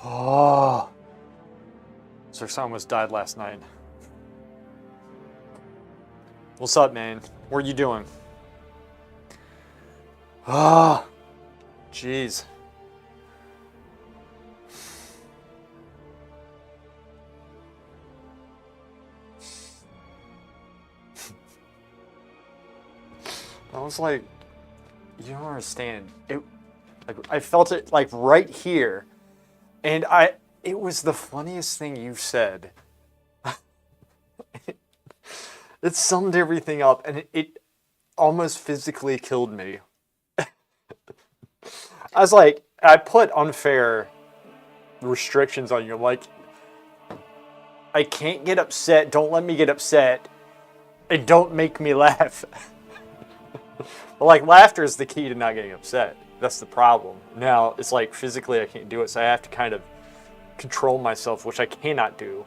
Oh. Sir almost died last night. What's up, man? What are you doing? Ah. Jeez. I was like, you don't understand. I felt it like right here, and it was the funniest thing you've said. It summed everything up, and it almost physically killed me. I was like, I put unfair restrictions on you. I'm like, I can't get upset. Don't let me get upset, and don't make me laugh. But like, laughter is the key to not getting upset. That's the problem. Now, it's like physically I can't do it, so I have to kind of control myself, which I cannot do.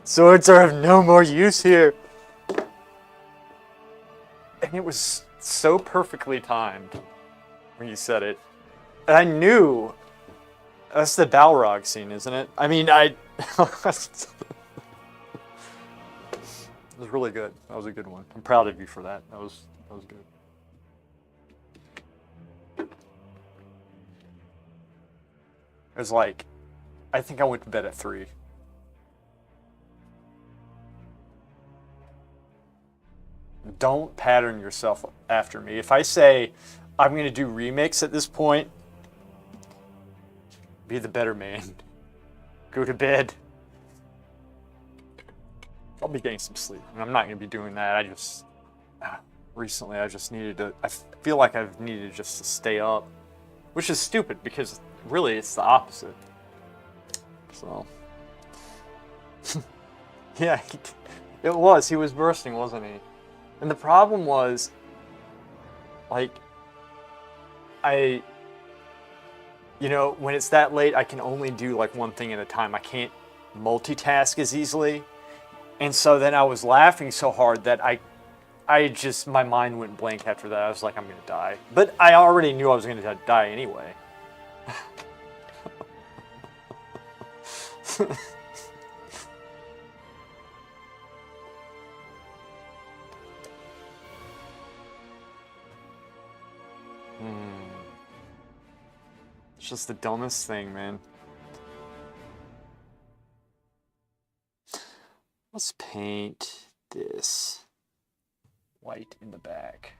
Swords are of no more use here. And it was so perfectly timed when you said it. And I knew. That's the Balrog scene, isn't it? I mean, It was really good. That was a good one. I'm proud of you for that. That was good. It was like, I think I went to bed at 3. Don't pattern yourself after me. If I say I'm going to do remix at this point, be the better man. Go to bed. I'll be getting some sleep. And I'm not going to be doing that. Recently I just needed to, I feel like I've needed just to stay up. Which is stupid because really it's the opposite. So. Yeah, it was. He was bursting, wasn't he? And the problem was, like, when it's that late, I can only do like one thing at a time. I can't multitask as easily. And so then I was laughing so hard that my mind went blank after that. I was like, I'm going to die. But I already knew I was going to die anyway. It's just the dumbest thing, man. Let's paint this white in the back.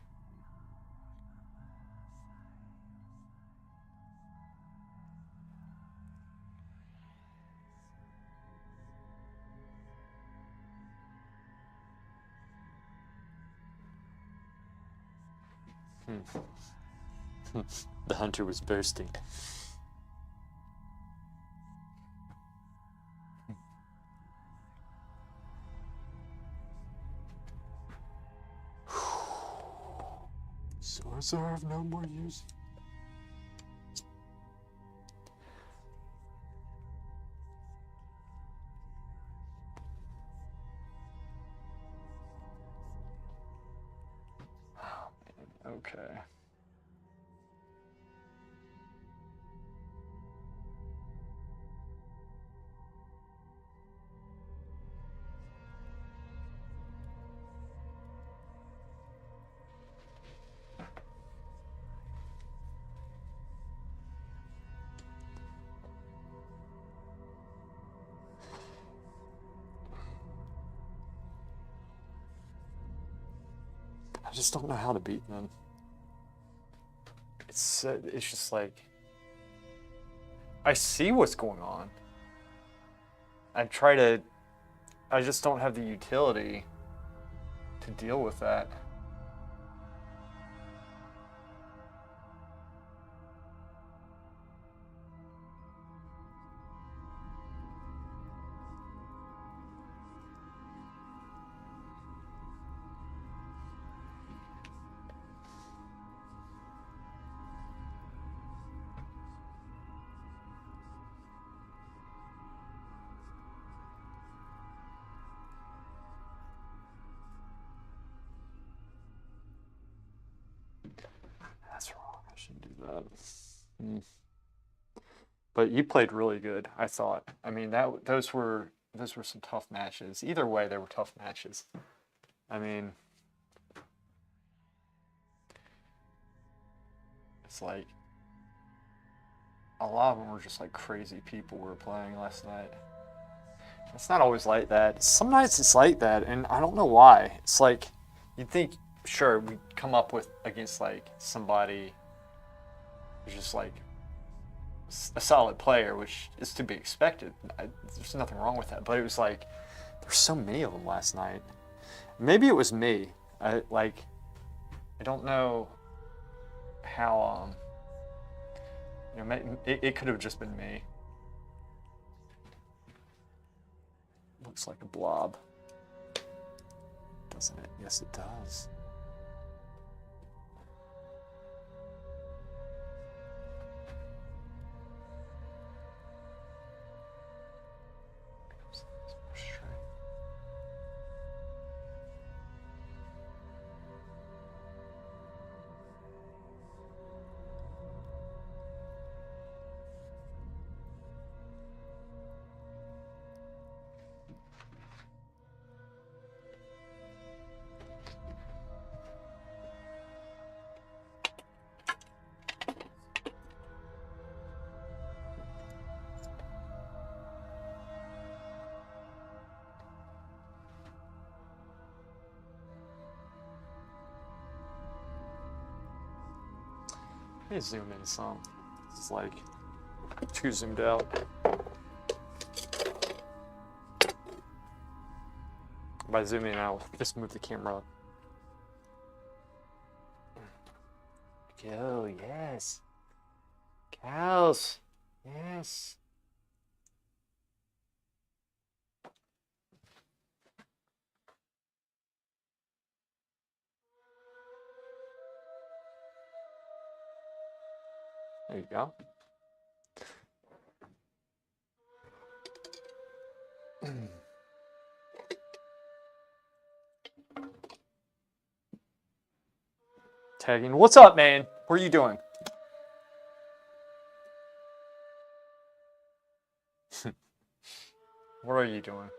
The hunter was bursting. Swords are of no more use. Oh, man. Okay. I just don't know how to beat them. It's just like, I see what's going on. I just don't have the utility to deal with that. that. But you played really good, I thought. I mean, those were some tough matches. Either way, they were tough matches. I mean, it's like a lot of them were just like crazy people we were playing last night. It's not always like that. Some nights it's like that, and I don't know why. It's like you'd think, sure, we'd come up with against like somebody who's just like a solid player, which is to be expected. There's nothing wrong with that. But it was like there's so many of them last night. Maybe it was me. I don't know how. It could have just been me. Looks like a blob, doesn't it? Yes, it does. Let me zoom in some. This is like too zoomed out. By zooming out, just move the camera up. Go, yes. Cows, yes. There you go. Tagging. What's up, man? What are you doing? What are you doing?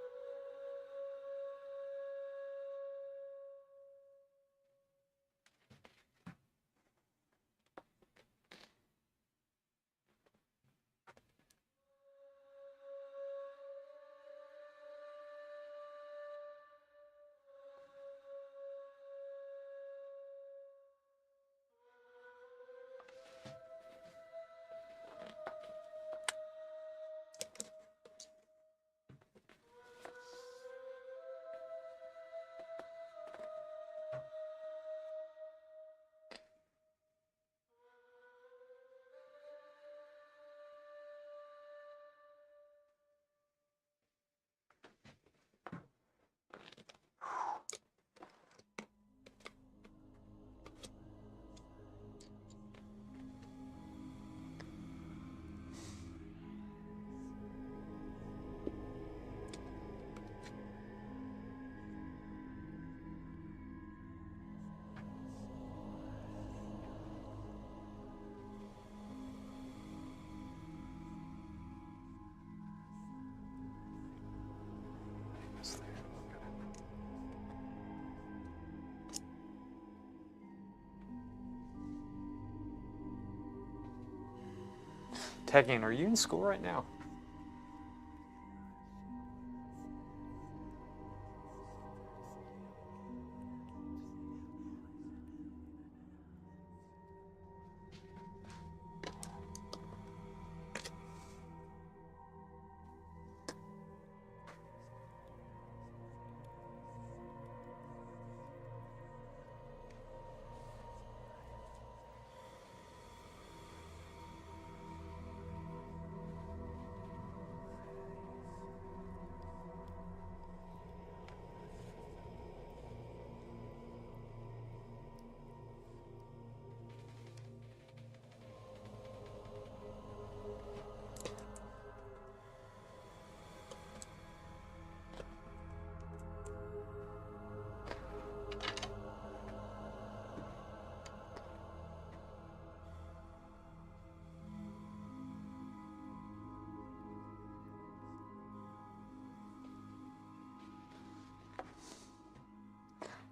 Tagging, are you in school right now?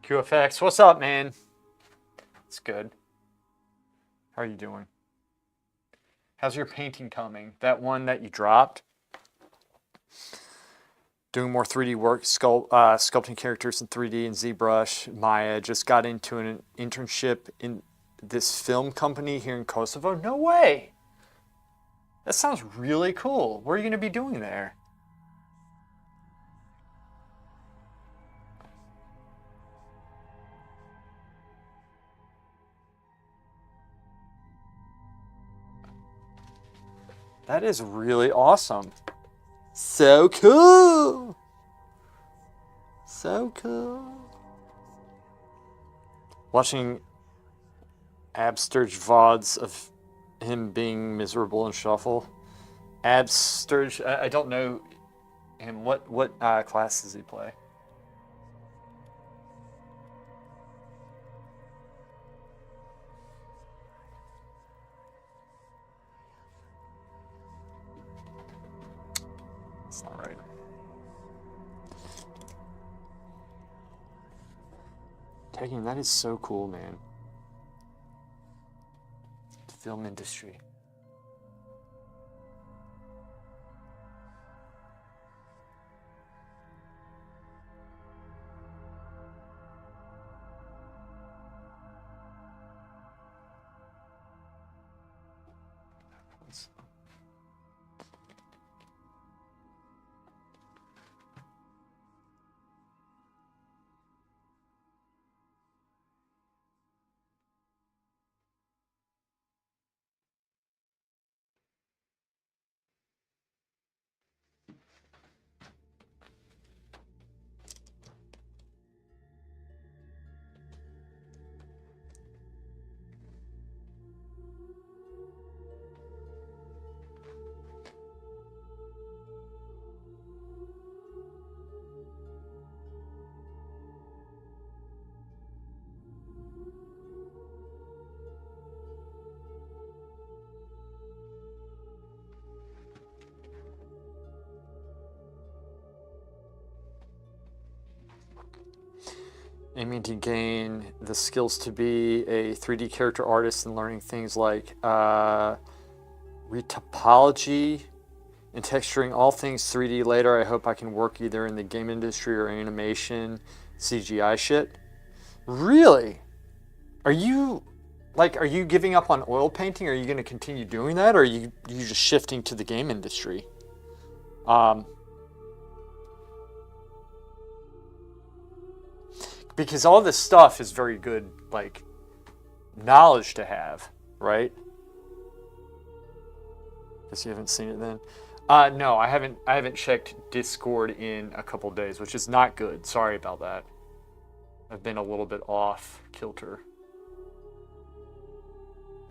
QFX, what's up, man? It's good. How are you doing? How's your painting coming? That one that you dropped? Doing more 3D work, sculpting characters in 3D and ZBrush. Maya just got into an internship in this film company here in Kosovo. No way! That sounds really cool. What are you going to be doing there? That is really awesome. So cool! So cool. Watching Absturge VODs of him being miserable in Shuffle. Absturge, I don't know him. What class does he play? That's not right. Taking that is so cool, man. The film industry. Aiming to gain the skills to be a 3D character artist and learning things like retopology and texturing all things 3D later. I hope I can work either in the game industry or animation, CGI shit. Really? Are you giving up on oil painting? Are you going to continue doing that? Or are you just shifting to the game industry? Because all this stuff is very good, like, knowledge to have, right? Guess you haven't seen it then. No, I haven't checked Discord in a couple days, which is not good. Sorry about that. I've been a little bit off kilter,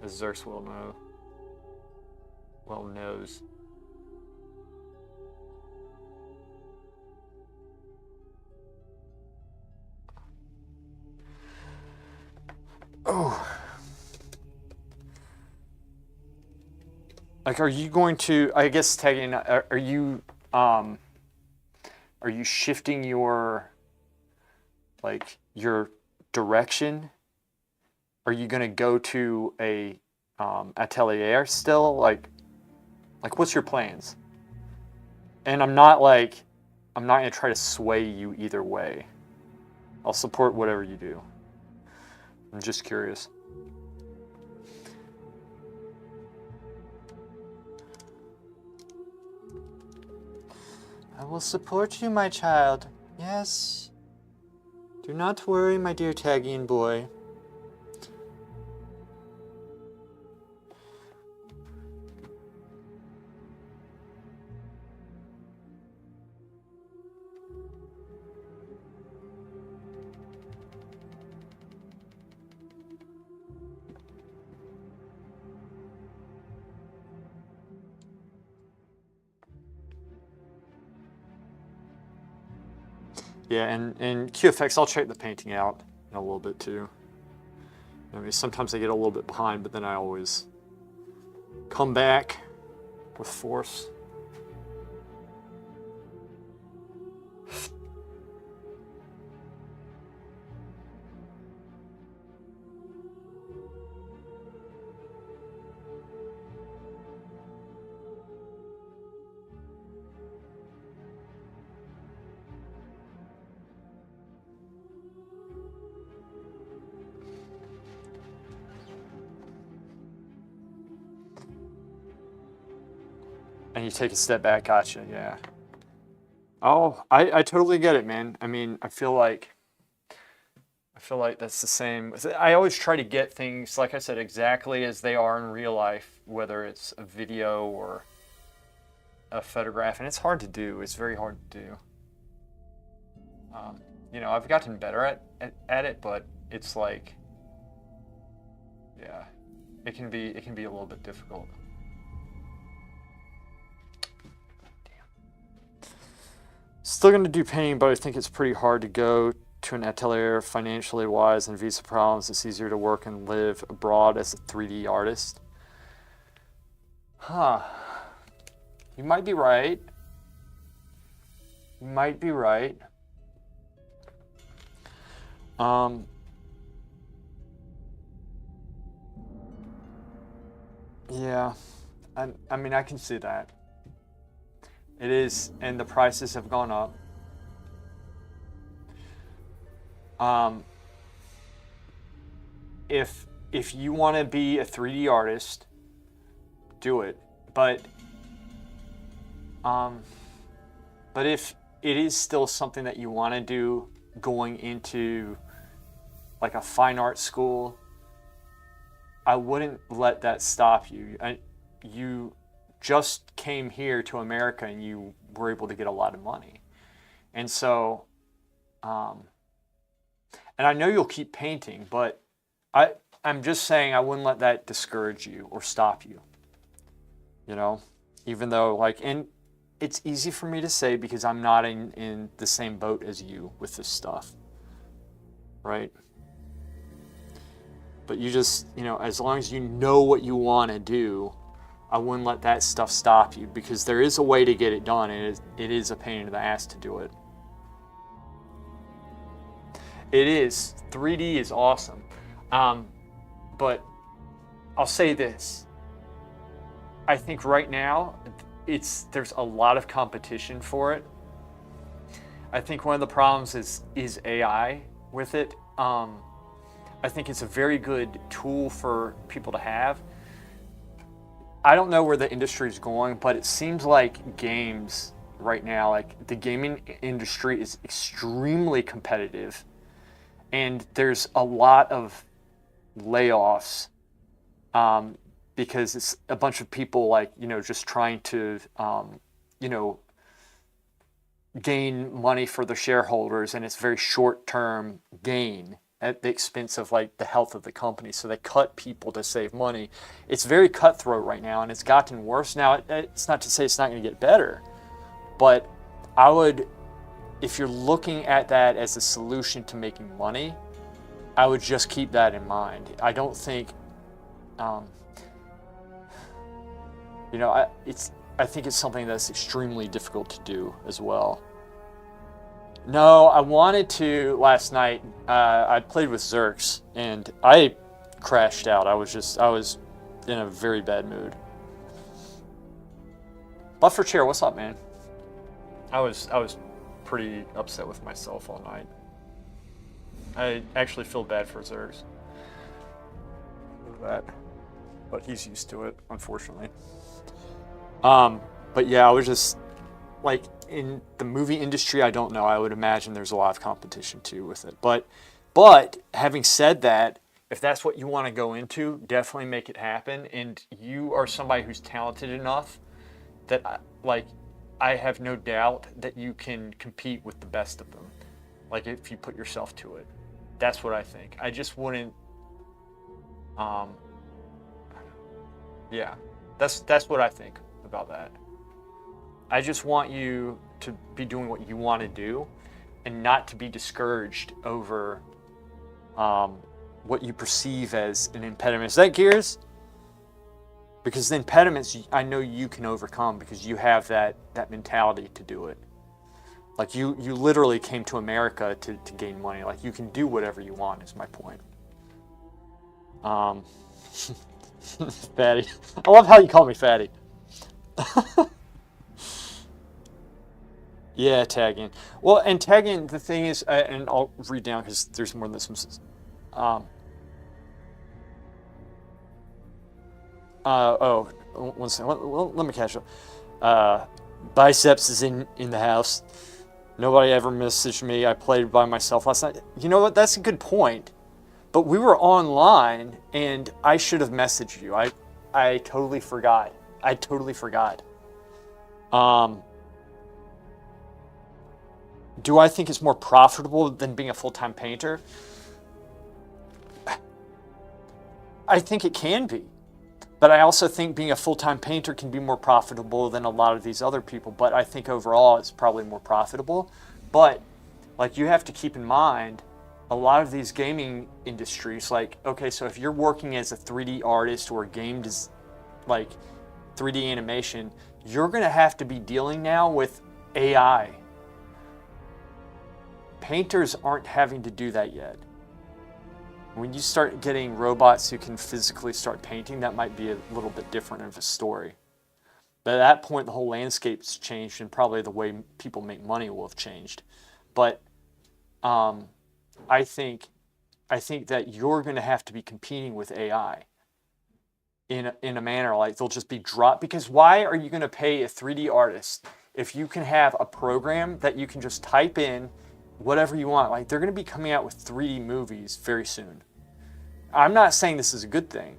as Xerx well knows. Oh. Like, are you going to, I guess, tagging, are you shifting your, like, your direction? Are you going to go to a atelier still? Like, what's your plans? And I'm not going to try to sway you either way. I'll support whatever you do. I'm just curious. I will support you, my child. Yes. Do not worry, my dear Tagian boy. Yeah, and QFX, I'll check the painting out in a little bit too. I mean, sometimes I get a little bit behind, but then I always come back with force. you take a step back. Gotcha. Yeah. Oh, I totally get it, man. I mean, I feel like that's the same. I always try to get things, like I said, exactly as they are in real life, whether it's a video or a photograph, and it's hard to do. It's very hard to do. I've gotten better at it, but it's like, yeah, it can be a little bit difficult. Still going to do painting, but I think it's pretty hard to go to an atelier financially wise and visa problems. It's easier to work and live abroad as a 3D artist. Huh. You might be right. You might be right. Yeah. I mean, I can see that. It is, and the prices have gone up. If you want to be a 3D artist, do it. But if it is still something that you want to do, going into like a fine art school, I wouldn't let that stop you. You just came here to America and you were able to get a lot of money. And so, and I know you'll keep painting, but I'm just saying I wouldn't let that discourage you or stop you. Even though and it's easy for me to say because I'm not in the same boat as you with this stuff, right? But you just, as long as you know what you want to do, I wouldn't let that stuff stop you, because there is a way to get it done, and it is a pain in the ass to do it. It is. 3D is awesome. But I'll say this. I think right now, there's a lot of competition for it. I think one of the problems is AI with it. I think it's a very good tool for people to have. I don't know where the industry is going, but it seems like games right now, like the gaming industry is extremely competitive, and there's a lot of layoffs because it's a bunch of people just trying to gain money for the shareholders, and it's very short-term gain at the expense of the health of the company. So they cut people to save money. It's very cutthroat right now, and it's gotten worse. Now, it's not to say it's not going to get better, but I would, if you're looking at that as a solution to making money, I would just keep that in mind. I don't think, I think it's something that's extremely difficult to do as well. No, I wanted to last night. I played with Zerks, and I crashed out. I was in a very bad mood. Buffer Chair, what's up, man? I was pretty upset with myself all night. I actually feel bad for Zerks. But he's used to it, unfortunately. But yeah, I was just in the movie industry, I don't know. I would imagine there's a lot of competition too with it. But having said that, if that's what you want to go into, definitely make it happen. And you are somebody who's talented enough that I have no doubt that you can compete with the best of them. If you put yourself to it. That's what I think. I just wouldn't yeah. That's what I think about that. I just want you to be doing what you want to do and not to be discouraged over what you perceive as an impediment. Is that Gears? Because the impediments, I know you can overcome because you have that mentality to do it. You literally came to America to gain money. You can do whatever you want, is my point. Fatty. I love how you call me Fatty. Yeah, tagging. Well, and tagging, the thing is, and I'll read down because there's more than this one. One second. Let me catch up. Uh, Biceps is in the house. Nobody ever messaged me. I played by myself last night. You know what? That's a good point. But we were online, and I should have messaged you. I totally forgot. I totally forgot. Do I think it's more profitable than being a full-time painter? I think it can be. But I also think being a full-time painter can be more profitable than a lot of these other people. But I think overall it's probably more profitable. But like, you have to keep in mind, a lot of these gaming industries, like, okay, so if you're working as a 3D artist or a game like 3D animation, you're going to have to be dealing now with AI. Painters aren't having to do that yet. When you start getting robots who can physically start painting, that might be a little bit different of a story. But at that point, the whole landscape's changed, and probably the way people make money will have changed. But I think that you're going to have to be competing with AI in a manner like they'll just be dropped. Because why are you going to pay a 3D artist if you can have a program that you can just type in whatever you want? Like, they're going to be coming out with 3D movies very soon. I'm not saying this is a good thing.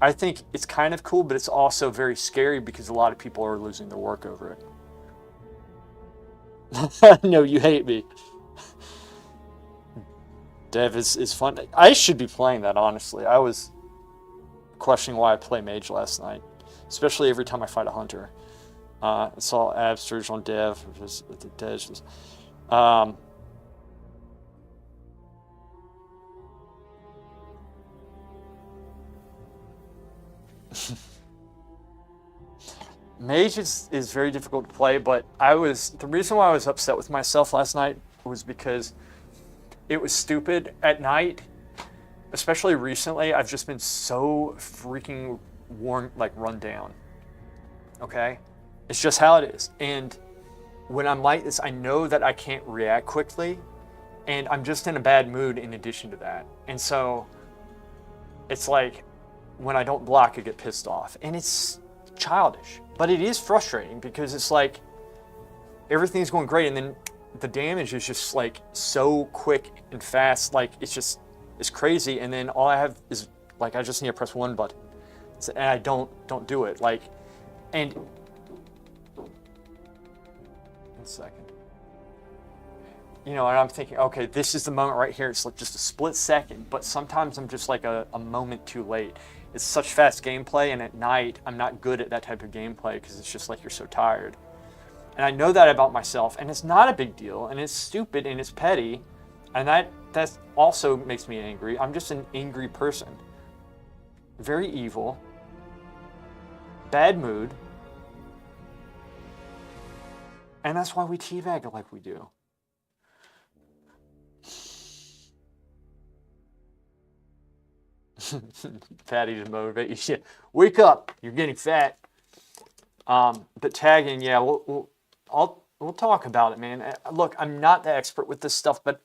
I think it's kind of cool, but it's also very scary because a lot of people are losing their work over it. No, you hate me. Dev is fun. I should be playing that, honestly. I was questioning why I play Mage last night, especially every time I fight a hunter. I saw ab surge on Dev, which was the Dej was. Mage is very difficult to play, but the reason why I was upset with myself last night was because it was stupid at night, especially recently. I've just been so freaking run down. Okay? It's just how it is. And when I'm like this, I know that I can't react quickly, and I'm just in a bad mood in addition to that. And so it's like, when I don't block, I get pissed off. And it's childish, but it is frustrating because it's like everything's going great, and then the damage is just like so quick and fast. Like, it's crazy. And then all I have is like, I just need to press one button, and I don't do it. Like, and 1 second. And I'm thinking, okay, this is the moment right here. It's like just a split second, but sometimes I'm just like a moment too late. It's such fast gameplay, and at night, I'm not good at that type of gameplay because it's just like you're so tired. And I know that about myself, and it's not a big deal, and it's stupid, and it's petty, and that also makes me angry. I'm just an angry person. Very evil. Bad mood. And that's why we teabag it like we do. Fatty to motivate you. Shit. Wake up. You're getting fat. But tagging, yeah, we'll talk about it, man. Look, I'm not the expert with this stuff, but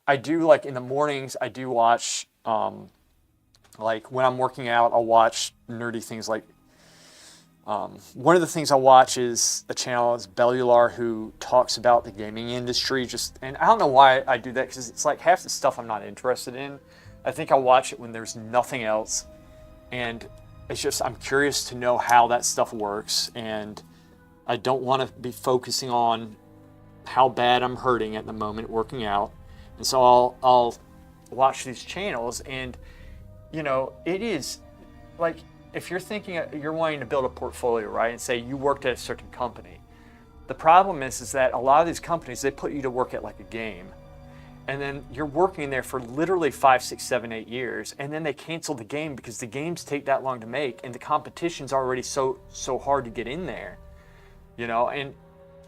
I do, like, in the mornings, I do watch, like, when I'm working out, I'll watch nerdy things like, one of the things I watch is a channel is Bellular, who talks about the gaming industry. And I don't know why I do that, because it's like half the stuff I'm not interested in. I think I'll watch it when there's nothing else, and it's just, I'm curious to know how that stuff works, and I don't want to be focusing on how bad I'm hurting at the moment working out. And so I'll watch these channels, and it is like, if you're thinking you're wanting to build a portfolio, right, and say you worked at a certain company, the problem is that a lot of these companies, they put you to work at like a game, and then you're working there for literally 5, 6, 7, 8 years, and then they cancel the game because the games take that long to make, and the competition's already so hard to get in there, and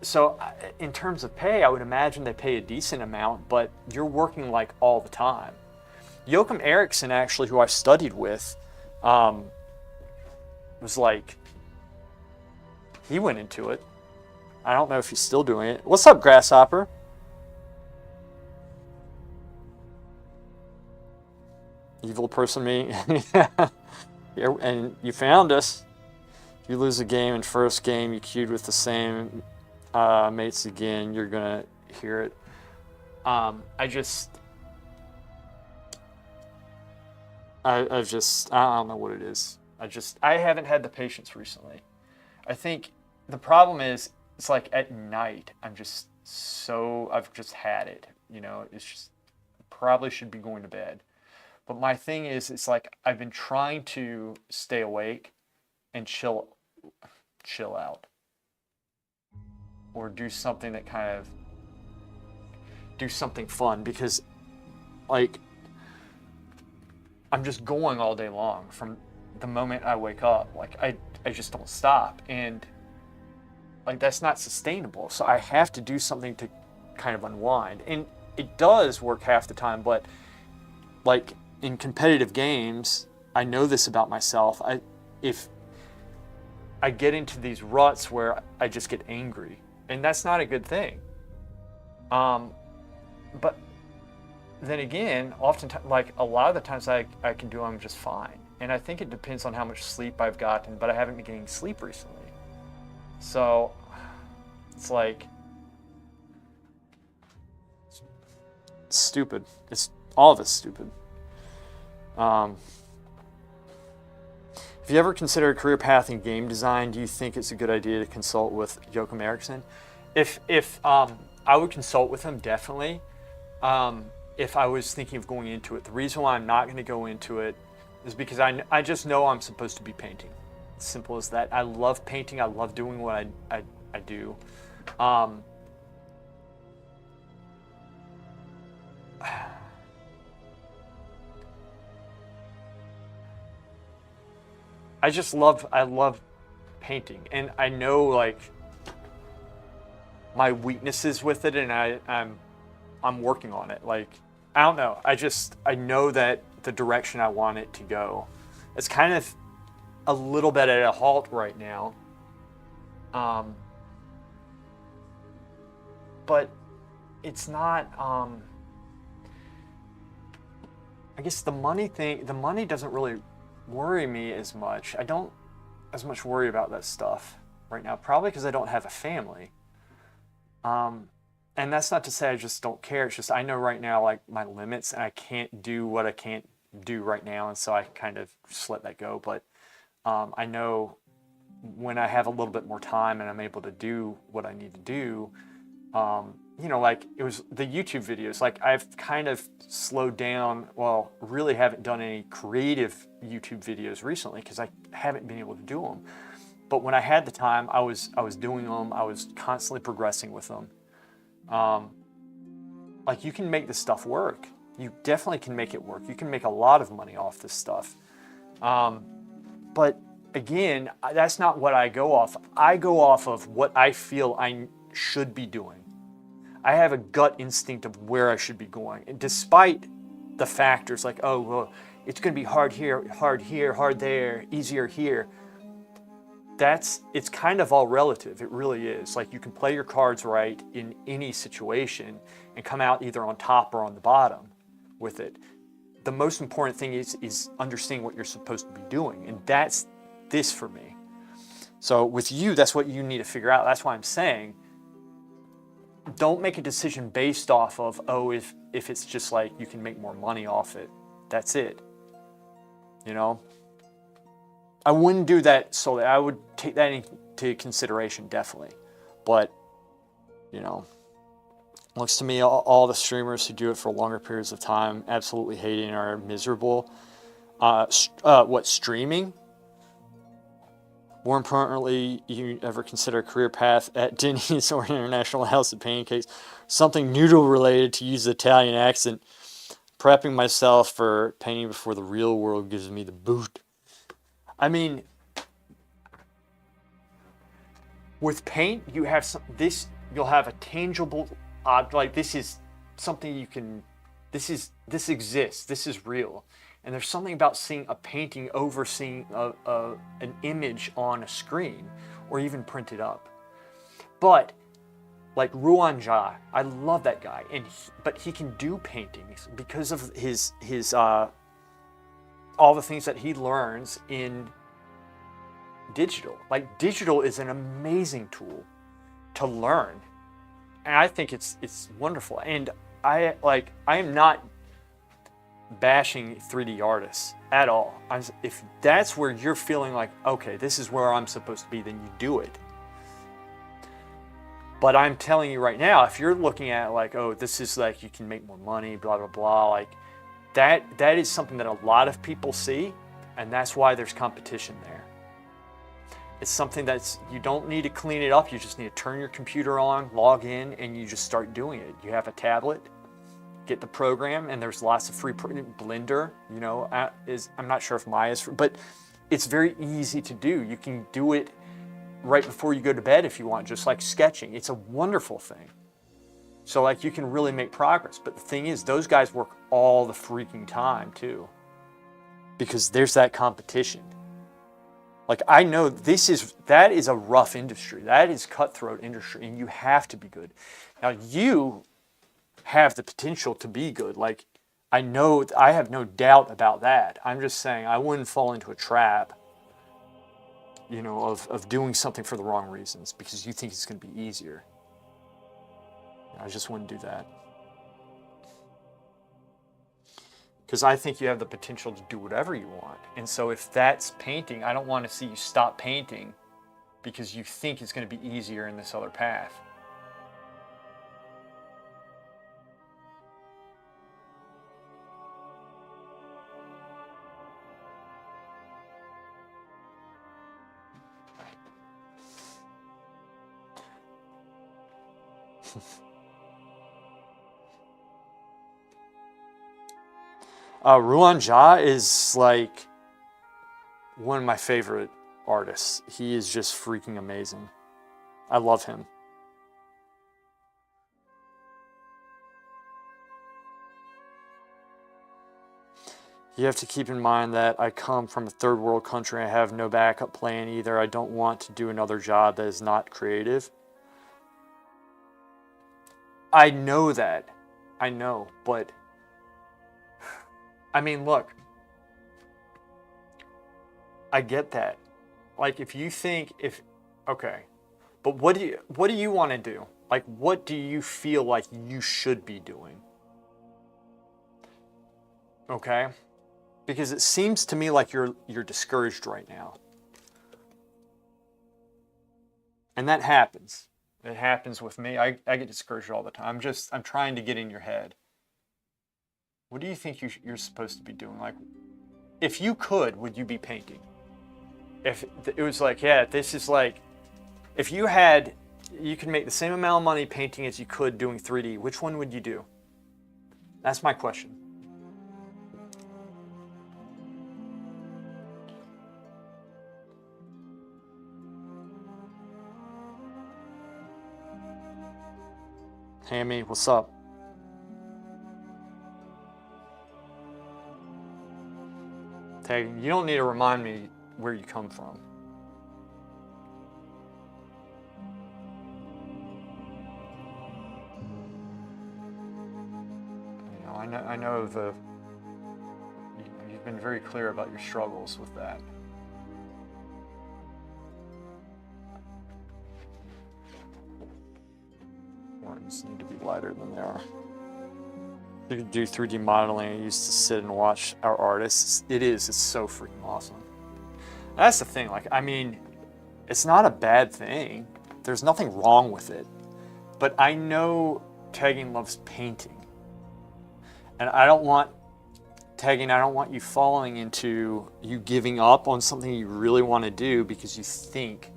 so in terms of pay, I would imagine they pay a decent amount, but you're working like all the time. Joachim Eriksson, actually, who I studied with, was like, he went into it. I don't know if he's still doing it. What's up, Grasshopper? Evil person me. Yeah, and you found us. You lose a game in first game, you queued with the same mates again, you're gonna hear it. I don't know what it is. I haven't had the patience recently. I think the problem is, it's like at night, I've just had it, you know, it's just, probably should be going to bed. But my thing is, it's like, I've been trying to stay awake and chill out. Or do something that kind of, do something fun, because like, I'm just going all day long from the moment I wake up. Like I just don't stop, and like that's not sustainable. So I have to do something to kind of unwind, and it does work half the time. But like in competitive games, I know this about myself. If I get into these ruts where I just get angry, and that's not a good thing. But then again, oftentimes, like a lot of the times I can do them just fine. And I think it depends on how much sleep I've gotten, but I haven't been getting sleep recently. So it's like, it's stupid. It's all of it's stupid. If you ever consider a career path in game design, do you think it's a good idea to consult with Joachim Eriksson? If I would consult with him, definitely. If I was thinking of going into it. The reason why I'm not going to go into it is because I just know I'm supposed to be painting. Simple as that. I love painting. I love doing what I do. I love painting, and I know like my weaknesses with it, and I'm working on it. Like, I don't know. I know that the direction I want it to go. It's kind of a little bit at a halt right now. But it's not, I guess the money doesn't really worry me as much. I don't as much worry about that stuff right now, probably because I don't have a family. And that's not to say I just don't care. It's just I know right now, like, my limits, and I can't do what I can't do right now, and so I kind of just let that go. But I know when I have a little bit more time and I'm able to do what I need to do, you know, like it was the YouTube videos. Like, I've kind of slowed down. Well, really haven't done any creative YouTube videos recently because I haven't been able to do them. But when I had the time, I was doing them. I was constantly progressing with them. Like, you can make this stuff work. You definitely can make it work. You can make a lot of money off this stuff. But again, that's not what I go off of. I go off of what I feel I should be doing. I have a gut instinct of where I should be going. And despite the factors like, oh, well, it's going to be hard here, hard there, easier here. It's kind of all relative. It really is. Like, you can play your cards right in any situation and come out either on top or on the bottom with it. The most important thing is understanding what you're supposed to be doing. And that's this for me. So with you, that's what you need to figure out. That's why I'm saying, don't make a decision based off of, oh, if it's just like you can make more money off it. That's it. You know? I wouldn't do that solely. I would take that into consideration, definitely. But, you know, looks to me all the streamers who do it for longer periods of time absolutely hating are miserable. Streaming? More importantly, you ever consider a career path at Denny's or International House of Pancakes? Something noodle related, to use the Italian accent. Prepping myself for painting before the real world gives me the boot. I mean, with paint, you have you'll have a tangible object. Like, this is something you can, this exists, this is real. And there's something about seeing a painting over seeing an image on a screen or even printed up. But like Ruan Jia, I love that guy, but he can do paintings because of his all the things that he learns in digital. Like, digital is an amazing tool to learn. And I think it's wonderful. And I am not bashing 3D artists at all. If that's where you're feeling like, okay, this is where I'm supposed to be, then you do it. But I'm telling you right now, if you're looking at like, oh, this is like, you can make more money, blah, blah, blah, like that is something that a lot of people see, and that's why there's competition there. It's something you don't need to clean it up. You just need to turn your computer on, log in, and you just start doing it. You have a tablet, get the program, and there's lots of free Blender, you know, I'm not sure if Maya's free, but it's very easy to do. You can do it right before you go to bed if you want, just like sketching. It's a wonderful thing. So like, you can really make progress. But the thing is, those guys work all the freaking time too, because there's that competition. Like, I know that is a rough industry. That is cutthroat industry, and you have to be good. Now, you have the potential to be good. Like, I have no doubt about that. I'm just saying I wouldn't fall into a trap, you know, of doing something for the wrong reasons because you think it's going to be easier. I just wouldn't do that. Because I think you have the potential to do whatever you want. And so if that's painting, I don't want to see you stop painting because you think it's going to be easier in this other path. Ruan Jia is like one of my favorite artists. He is just freaking amazing. I love him. You have to keep in mind that I come from a third world country. I have no backup plan either. I don't want to do another job that is not creative. I know that. I know, but I mean, look, I get that. Like, if you think, okay, but what do you want to do? Like, what do you feel like you should be doing? Okay? Because it seems to me like you're discouraged right now. And that happens. It happens with me. I get discouraged all the time. I'm trying to get in your head. What do you think you're supposed to be doing? Like, if you could, would you be painting? If it was like, yeah, this is like, if you could make the same amount of money painting as you could doing 3D, which one would you do? That's my question. Hammy, what's up? Tag, you don't need to remind me where you come from. You know, I know you've been very clear about your struggles with that. Words need to be lighter than they are. You can do 3D modeling. I used to sit and watch our artists. It's so freaking awesome. That's the thing, like, I mean, it's not a bad thing. There's nothing wrong with it. But I know Tagging loves painting. And I don't want you falling into you giving up on something you really want to do because you think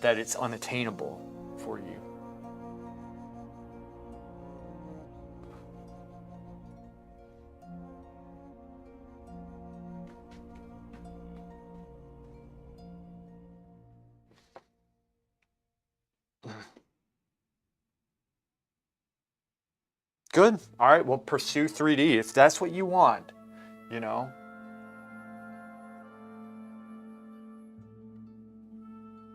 that it's unattainable for you. Good. All right. Well, pursue 3D if that's what you want, you know.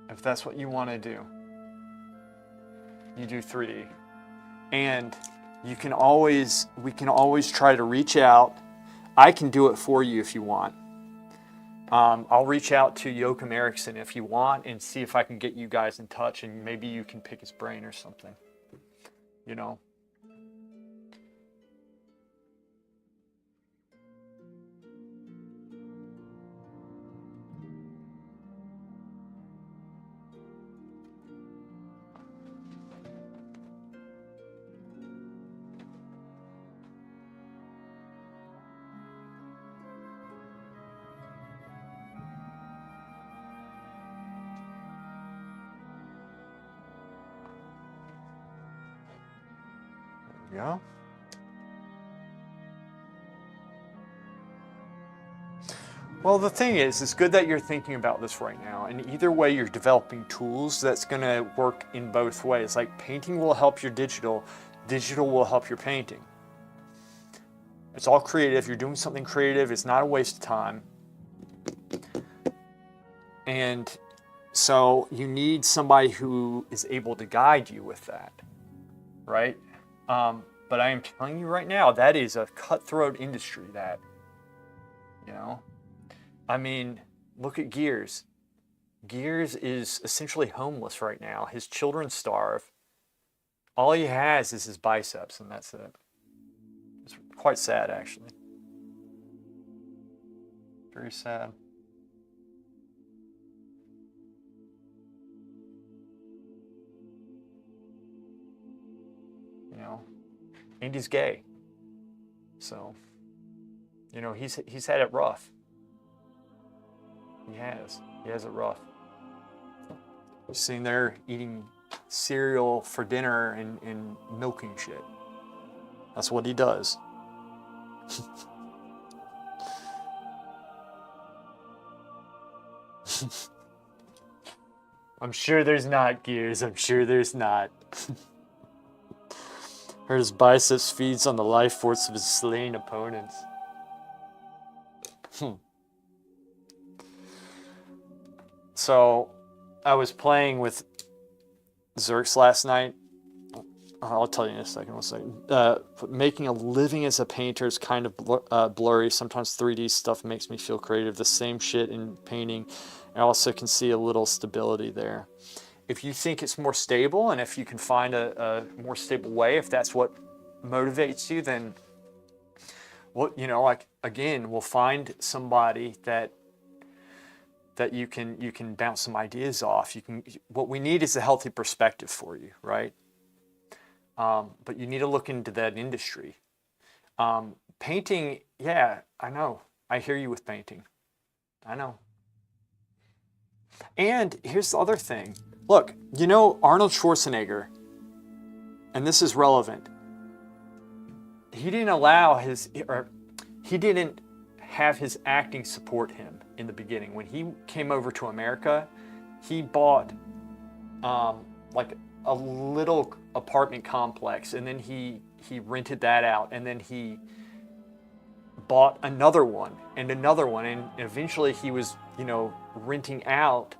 If that's what you want to do, you do 3D. And we can always try to reach out. I can do it for you if you want. I'll reach out to Joachim Eriksson if you want and see if I can get you guys in touch, and maybe you can pick his brain or something, you know. Yeah. Well, the thing is, it's good that you're thinking about this right now. And either way, you're developing tools that's going to work in both ways. Like painting will help your digital, digital will help your painting. It's all creative. You're doing something creative. It's not a waste of time. And so you need somebody who is able to guide you with that, right? But I am telling you right now, that is a cutthroat industry that, you know, I mean, look at Gears. Gears is essentially homeless right now. His children starve. All he has is his biceps, and that's it. It's quite sad, actually. Very sad. You know, and he's gay. So, you know, he's had it rough. He has. He has it rough. He's sitting there eating cereal for dinner and milking shit. That's what he does. I'm sure there's not, Gears. I'm sure there's not. His biceps feeds on the life force of his slain opponents. So, I was playing with Zerx last night. I'll tell you in a second. 1 second. Making a living as a painter is kind of blurry. Sometimes 3D stuff makes me feel creative. The same shit in painting. I also can see a little stability there. If you think it's more stable, and if you can find a more stable way, if that's what motivates you, then, well, you know, like, again, we'll find somebody that you can bounce some ideas off. What we need is a healthy perspective for you, right? But you need to look into that industry. Painting, yeah, I know. I hear you with painting. I know. And here's the other thing. Look, you know Arnold Schwarzenegger, and this is relevant. He didn't have his acting support him in the beginning. When he came over to America, he bought like a little apartment complex, and then he rented that out, and then he bought another one, and eventually he was, you know, renting out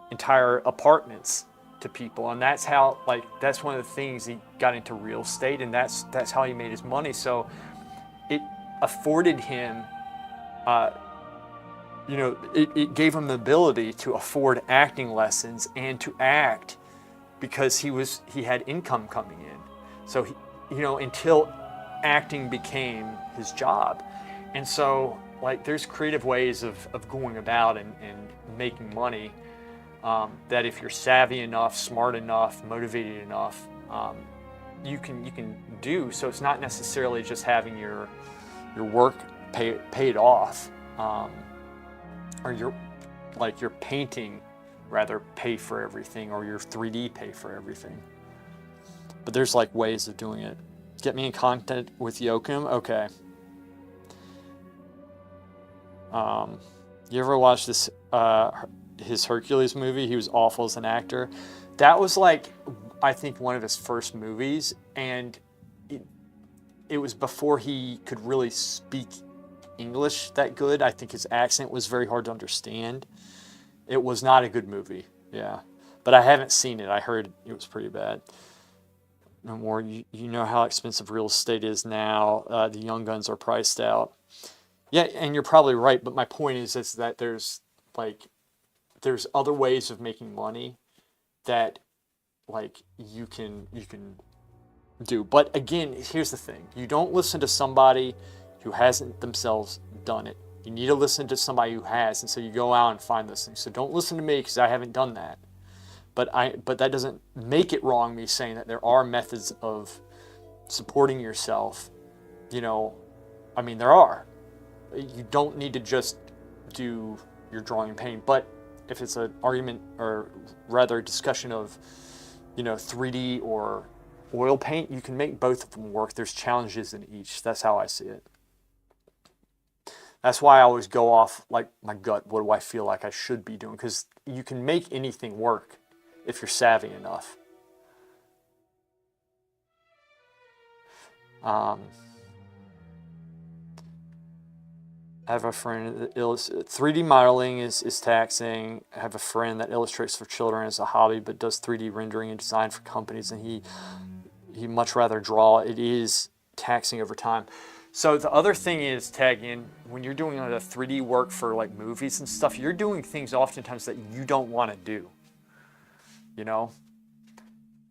entire apartments to people, and that's how, like, that's one of the things he got into real estate, and that's how he made his money. So it afforded him, you know, it gave him the ability to afford acting lessons and to act because he had income coming in. So he, you know, until acting became his job. And so, like, there's creative ways of going about and making money that if you're savvy enough, smart enough, motivated enough, you can do. So it's not necessarily just having your work paid off, or your painting rather pay for everything, or your 3D pay for everything. But there's like ways of doing it. Get me in contact with Joachim. Okay. You ever watch this his Hercules movie? He was awful as an actor. That was, like, I think one of his first movies, and it was before he could really speak English that good. I think his accent was very hard to understand. It was not a good movie, yeah. But I haven't seen it. I heard it was pretty bad. No more. You know how expensive real estate is now. The young guns are priced out. Yeah, and you're probably right. But my point is that there's like there's other ways of making money that like you can do. But again, here's the thing. You don't listen to somebody who hasn't themselves done it. You need to listen to somebody who has, and so you go out and find those things. So don't listen to me because I haven't done that. But that doesn't make it wrong, me saying that there are methods of supporting yourself. You know, I mean, there are. You don't need to just do your drawing and painting. But if it's an argument, or rather a discussion of, 3D or oil paint, you can make both of them work. There's challenges in each. That's how I see it. That's why I always go off like my gut. What do I feel like I should be doing? Because you can make anything work if you're savvy enough. I have a friend that 3D modeling is taxing. I have a friend that illustrates for children as a hobby, but does 3D rendering and design for companies, and he much rather draw. It is taxing over time. So the other thing is, tag in, when you're doing like a 3D work for like movies and stuff, you're doing things oftentimes that you don't want to do.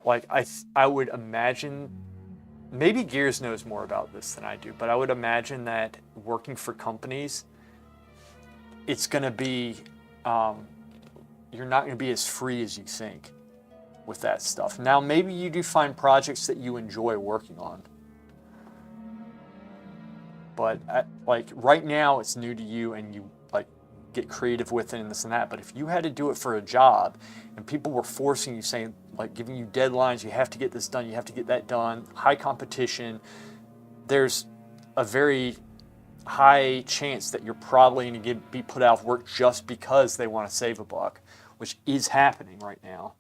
Like I would imagine, maybe Gears knows more about this than I do, but I would imagine that working for companies, it's going to be, you're not going to be as free as you think with that stuff. Now, maybe you do find projects that you enjoy working on. But like right now, it's new to you, and you like get creative with it and this and that. But if you had to do it for a job, and people were forcing you, saying like giving you deadlines, you have to get this done, you have to get that done, high competition, there's a very high chance that you're probably going to be put out of work just because they want to save a buck, which is happening right now.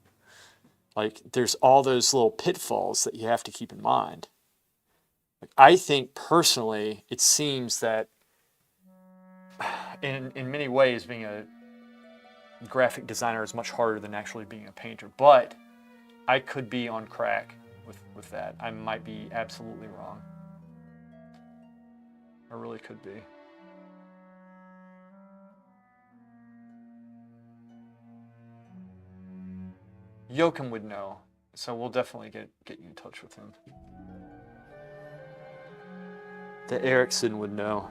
Like there's all those little pitfalls that you have to keep in mind. I think personally, it seems that in many ways, being a graphic designer is much harder than actually being a painter. But I could be on crack with that. I might be absolutely wrong. I really could be. Joachim would know, so we'll definitely get you in touch with him. The Erickson would know.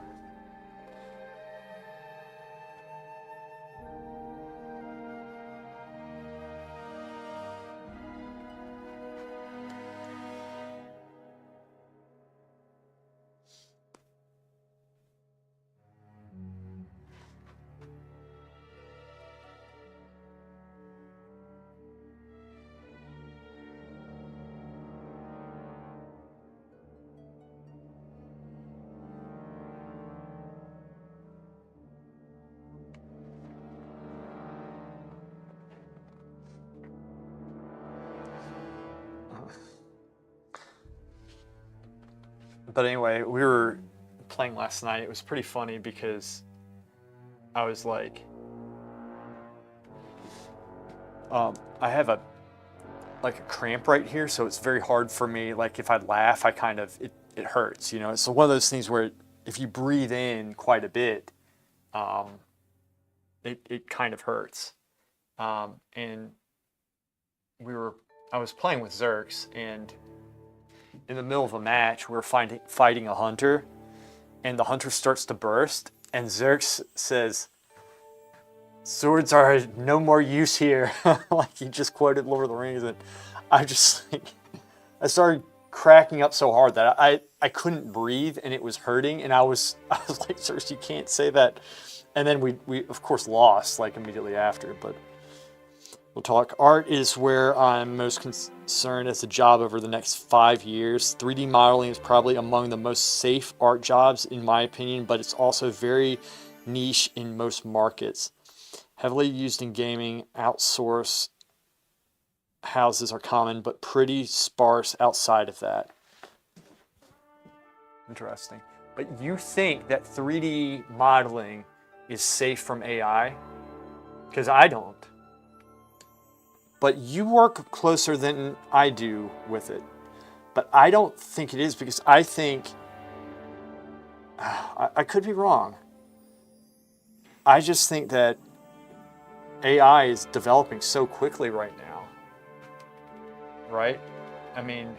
But anyway, we were playing last night. It was pretty funny because I was like, I have a cramp right here, so it's very hard for me. Like if I laugh, I kind of it hurts. It's one of those things where if you breathe in quite a bit, it kind of hurts. And I was playing with Zerx, and in the middle of a match, we're fighting a hunter, and the hunter starts to burst, and Zerx says, "Swords are no more use here." Like he just quoted Lord of the Rings, and I started cracking up so hard that I couldn't breathe, and it was hurting, and I was like, "Zerx, you can't say that." And then we of course lost like immediately after, but we'll talk. Art is where I'm most concerned as a job over the next 5 years. 3D modeling is probably among the most safe art jobs in my opinion, but it's also very niche in most markets. Heavily used in gaming, outsource houses are common, but pretty sparse outside of that. Interesting. But you think that 3D modeling is safe from AI? Because I don't. But you work closer than I do with it. But I don't think it is, because I think, I could be wrong. I just think that AI is developing so quickly right now, right? I mean,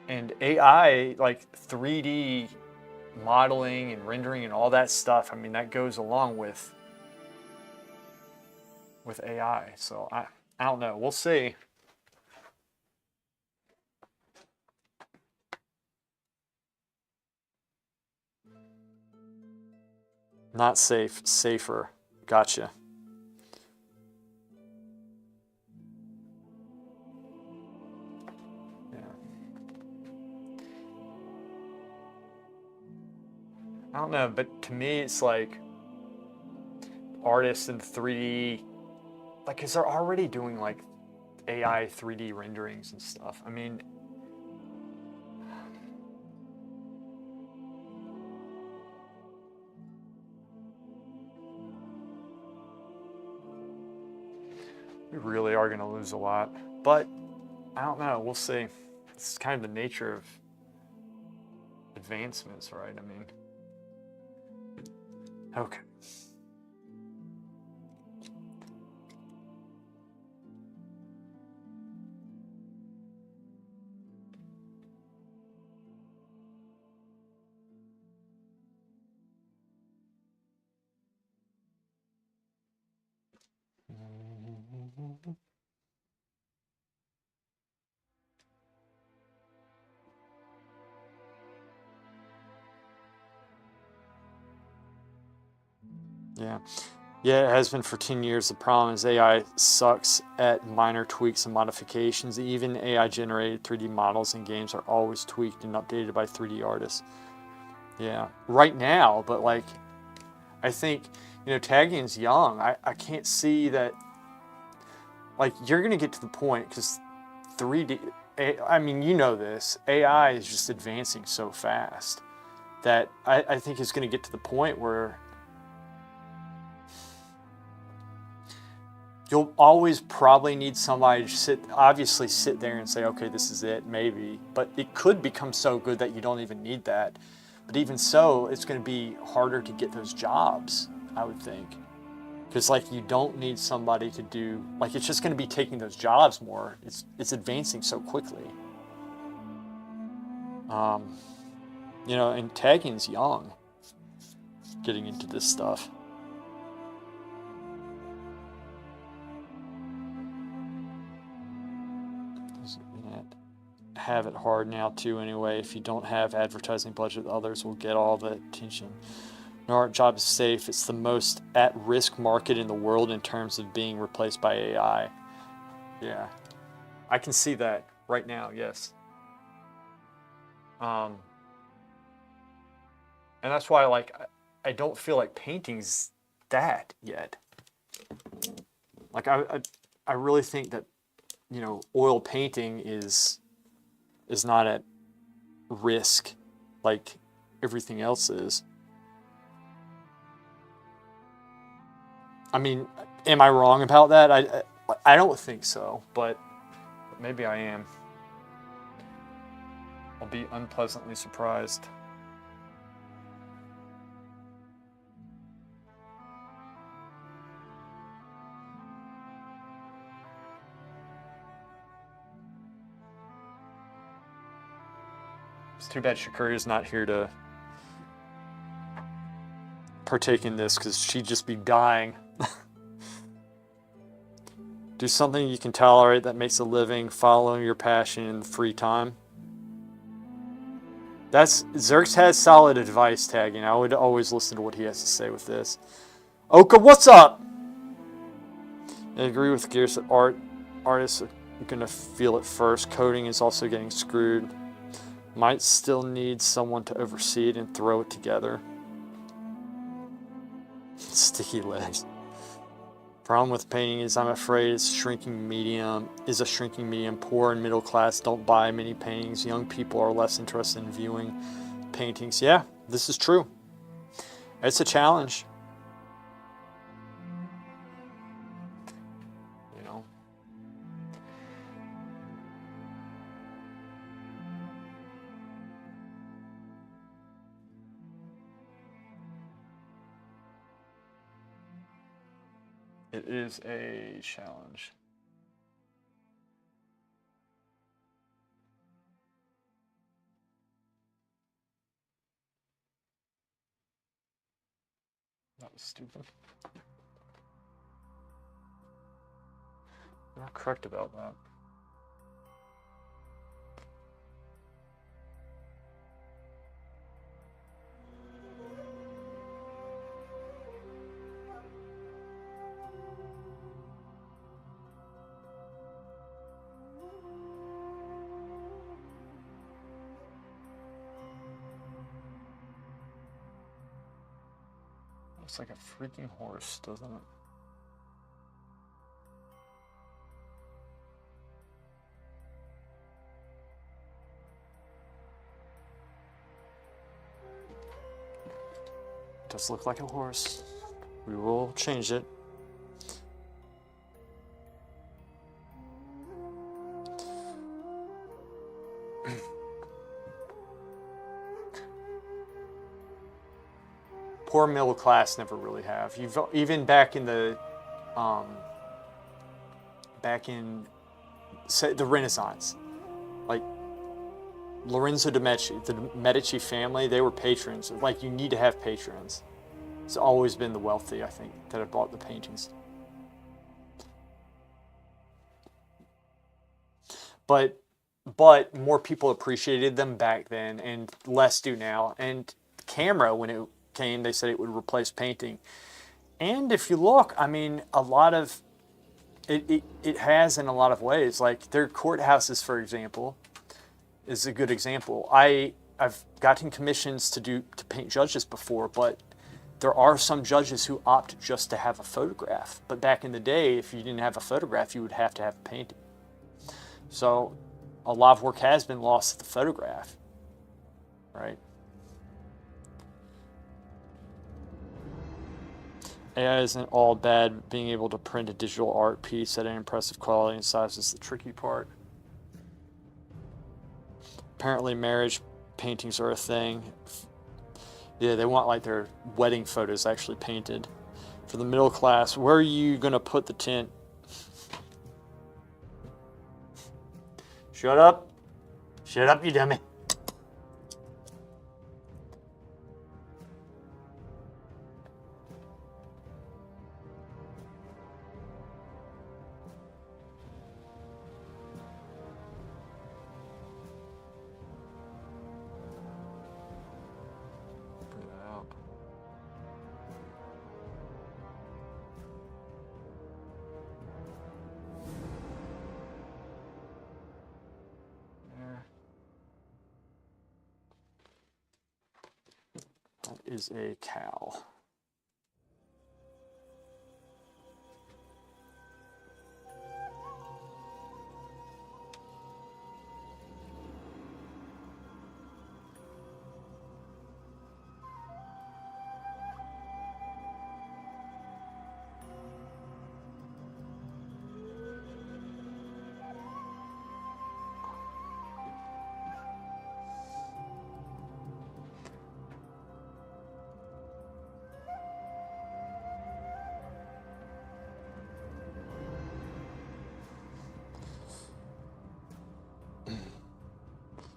and AI, like 3D modeling and rendering and all that stuff, I mean, that goes along with AI. So I don't know. We'll see. Not safe, safer. Gotcha. Yeah. I don't know, but to me, it's like artists in 3D, like, because they're already doing like AI 3D renderings and stuff. I mean, we really are going to lose a lot. But I don't know. We'll see. It's kind of the nature of advancements, right? I mean, okay. Yeah. Yeah, it has been for 10 years. The problem is AI sucks at minor tweaks and modifications. Even AI generated 3D models in games are always tweaked and updated by 3D artists. Yeah, right now, but like, I think, tagging's young. I can't see that, like, you're going to get to the point because 3D, I mean, you know this, AI is just advancing so fast that I think it's going to get to the point where you'll always probably need somebody to obviously sit there and say, okay, this is it, maybe. But it could become so good that you don't even need that. But even so, it's going to be harder to get those jobs, I would think. Because, like, you don't need somebody to do, like, it's just going to be taking those jobs more. It's advancing so quickly. And tagging's young, getting into this stuff. Have it hard now too anyway. If you don't have advertising budget, others will get all the attention. No art job is safe. It's the most at-risk market in the world in terms of being replaced by AI. Yeah, I can see that right now. Yes. And that's why, like, I don't feel like painting's that yet. Like, I really think that, oil painting is not at risk like everything else is. I mean, am I wrong about that? I don't think so, but maybe I am. I'll be unpleasantly surprised. It's too bad Shakuri's not here to partake in this because she'd just be dying. Do something you can tolerate that makes a living, following your passion in the free time. Zerx has solid advice, tagging. I would always listen to what he has to say with this. Oka, what's up? I agree with Gears that artists are going to feel it first. Coding is also getting screwed. Might still need someone to oversee it and throw it together. Sticky legs. Problem with painting is I'm afraid it's a shrinking medium. Poor and middle class don't buy many paintings. Young people are less interested in viewing paintings. Yeah, this is true. It's a challenge. It is a challenge. That was stupid. You're correct about that. Looks like a freaking horse, doesn't it? It does look like a horse. We will change it. Poor middle class never really have. You've even back in the say, the Renaissance, like Lorenzo de Medici, the Medici family, they were patrons. Like, you need to have patrons. It's always been the wealthy, I think, that have bought the paintings. But more people appreciated them back then, and less do now. And camera, when it came, they said it would replace painting. And if you look, I mean, a lot of it has in a lot of ways. Like their courthouses, for example, is a good example. I've gotten commissions to paint judges before, but there are some judges who opt just to have a photograph. But back in the day, if you didn't have a photograph, you would have to have a painting. So a lot of work has been lost to the photograph, right? AI isn't all bad. Being able to print a digital art piece at an impressive quality and size is the tricky part. Apparently marriage paintings are a thing. Yeah, they want like their wedding photos actually painted. For the middle class, where are you gonna put the tent? Shut up. Shut up, you dummy. That is a cow.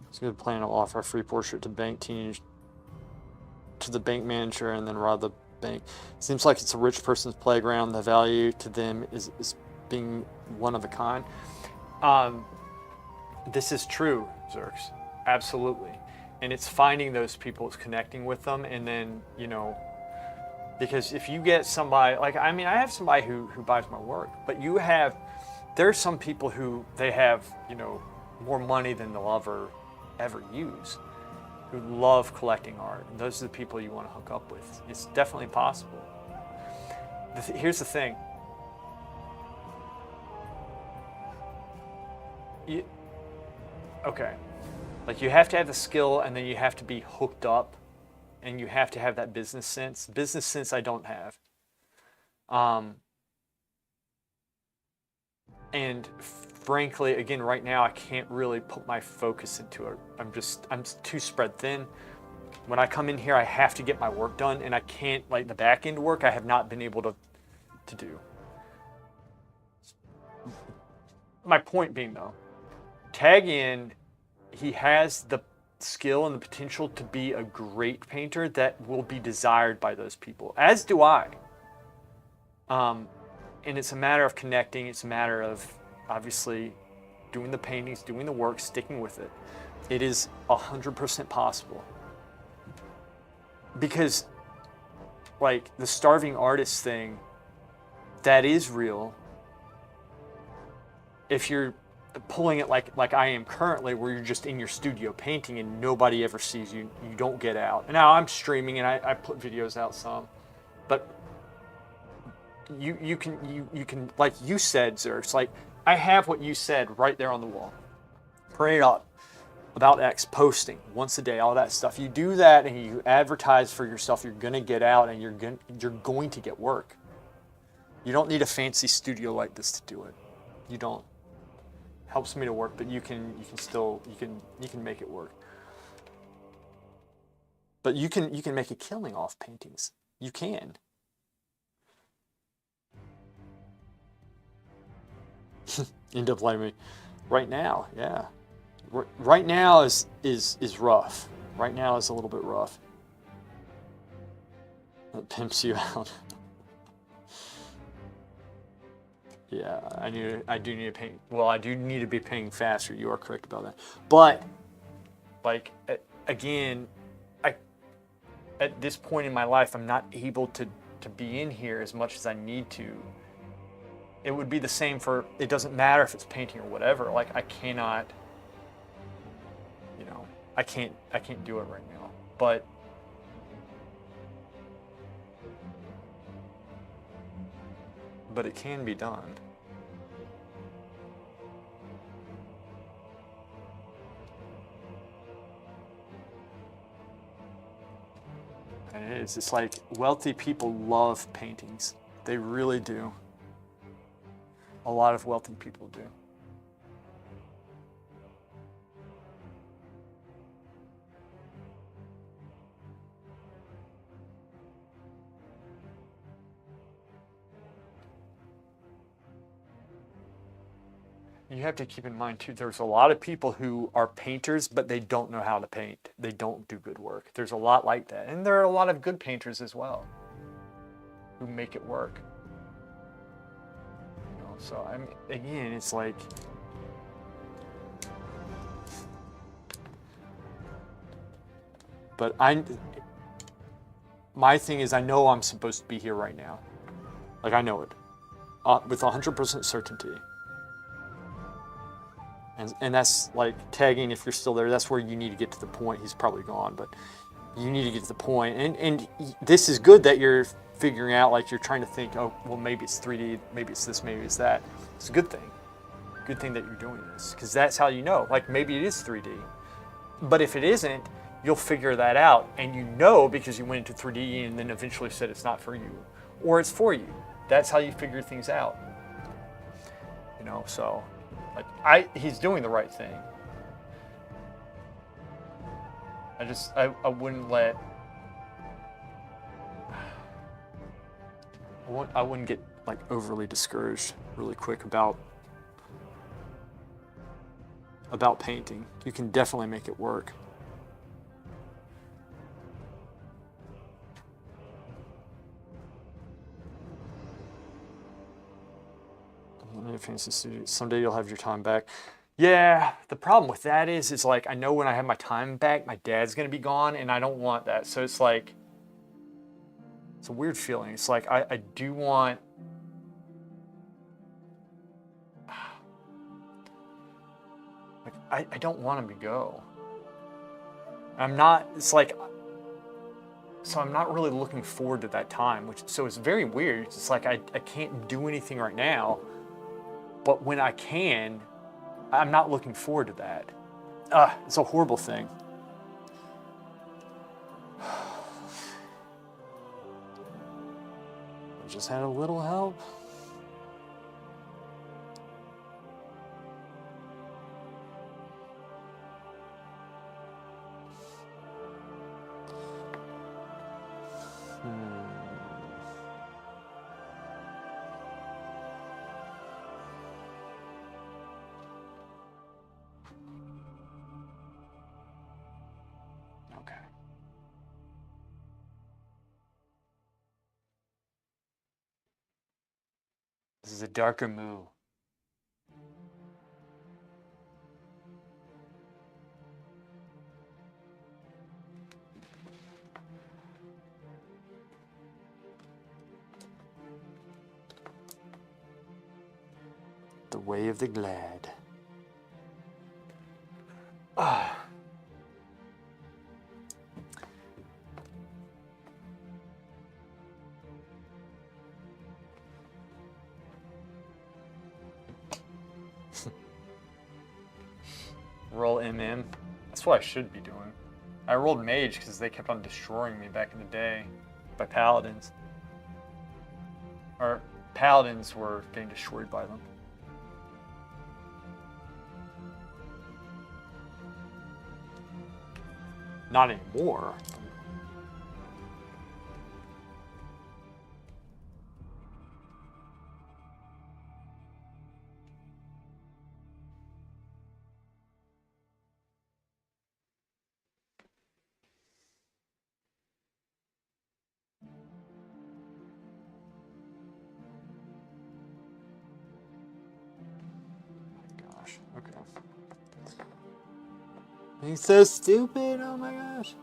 It's a good plan to offer a free portrait to the bank manager and then rob the bank. Seems like it's a rich person's playground. The value to them is being one of a kind. This is true, Zerks. Absolutely. And it's finding those people, it's connecting with them, and then, you know, because if you get somebody, like, I mean, I have somebody who buys my work, but there's some people who they have, you know, more money than they'll ever use, who love collecting art. And those are the people you want to hook up with. It's definitely possible. Here's the thing. Okay. Like, you have to have the skill, and then you have to be hooked up, and you have to have that business sense. Business sense I don't have. And frankly, again, right now, I can't really put my focus into it. I'm too spread thin. When I come in here, I have to get my work done, and I can't, like, the back end work I have not been able to do. my point being though, Tag In, he has the skill and the potential to be a great painter that will be desired by those people, as do I. And it's a matter of connecting. It's a matter of obviously doing the paintings, doing the work, sticking with it. It is 100% possible. Because, like, the starving artist thing, that is real. If you're pulling it like I am currently, where you're just in your studio painting and nobody ever sees you, you don't get out. And now I'm streaming and I put videos out some, but you can like you said, Xerx, like I have what you said right there on the wall. Print it up. About X, posting once a day, all that stuff. You do that and you advertise for yourself, you're gonna get out and you're going to get work. You don't need a fancy studio like this to do it. You don't. Helps me to work, but you can make it work. But you can make a killing off paintings. You can. End up like me right now, yeah. Right now is rough. Right now is a little bit rough. It pimps you out. Yeah, I do need to paint. Well, I do need to be painting faster. You are correct about that. But like again, at this point in my life, I'm not able to be in here as much as I need to. It would be the same for, it doesn't matter if it's painting or whatever. Like I cannot, I can't do it right now. But it can be done. And it is. It's like wealthy people love paintings. They really do. A lot of wealthy people do. You have to keep in mind too, there's a lot of people who are painters, but they don't know how to paint. They don't do good work. There's a lot like that. And there are a lot of good painters as well who make it work. So again, it's like, but my thing is I know I'm supposed to be here right now. Like I know it with 100% certainty. And that's like tagging, if you're still there, that's where you need to get to the point. He's probably gone, but you need to get to the point. And this is good that you're figuring out, like you're trying to think, oh, well, maybe it's 3D, maybe it's this, maybe it's that. It's a good thing. Good thing that you're doing this, because that's how you know. Like maybe it is 3D. But if it isn't, you'll figure that out. And you know because you went into 3D and then eventually said it's not for you. Or it's for you. That's how you figure things out. So... like he's doing the right thing. I wouldn't let. I wouldn't get like overly discouraged really quick about painting. You can definitely make it work. Someday you'll have your time back. Yeah, the problem with that is like I know when I have my time back, my dad's gonna be gone, and I don't want that. So it's like it's a weird feeling. It's like I do want. Like I don't want him to go. I'm not. It's like. So I'm not really looking forward to that time, so it's very weird. It's like I can't do anything right now. But when I can, I'm not looking forward to that. It's a horrible thing. I just had a little help. This is a darker moo. The way of the glad. Ah. Roll MM. That's what I should be doing. I rolled Mage because they kept on destroying me back in the day by Paladins. Or Paladins were getting destroyed by them. Not anymore. Gosh, okay. He's so stupid, oh my gosh.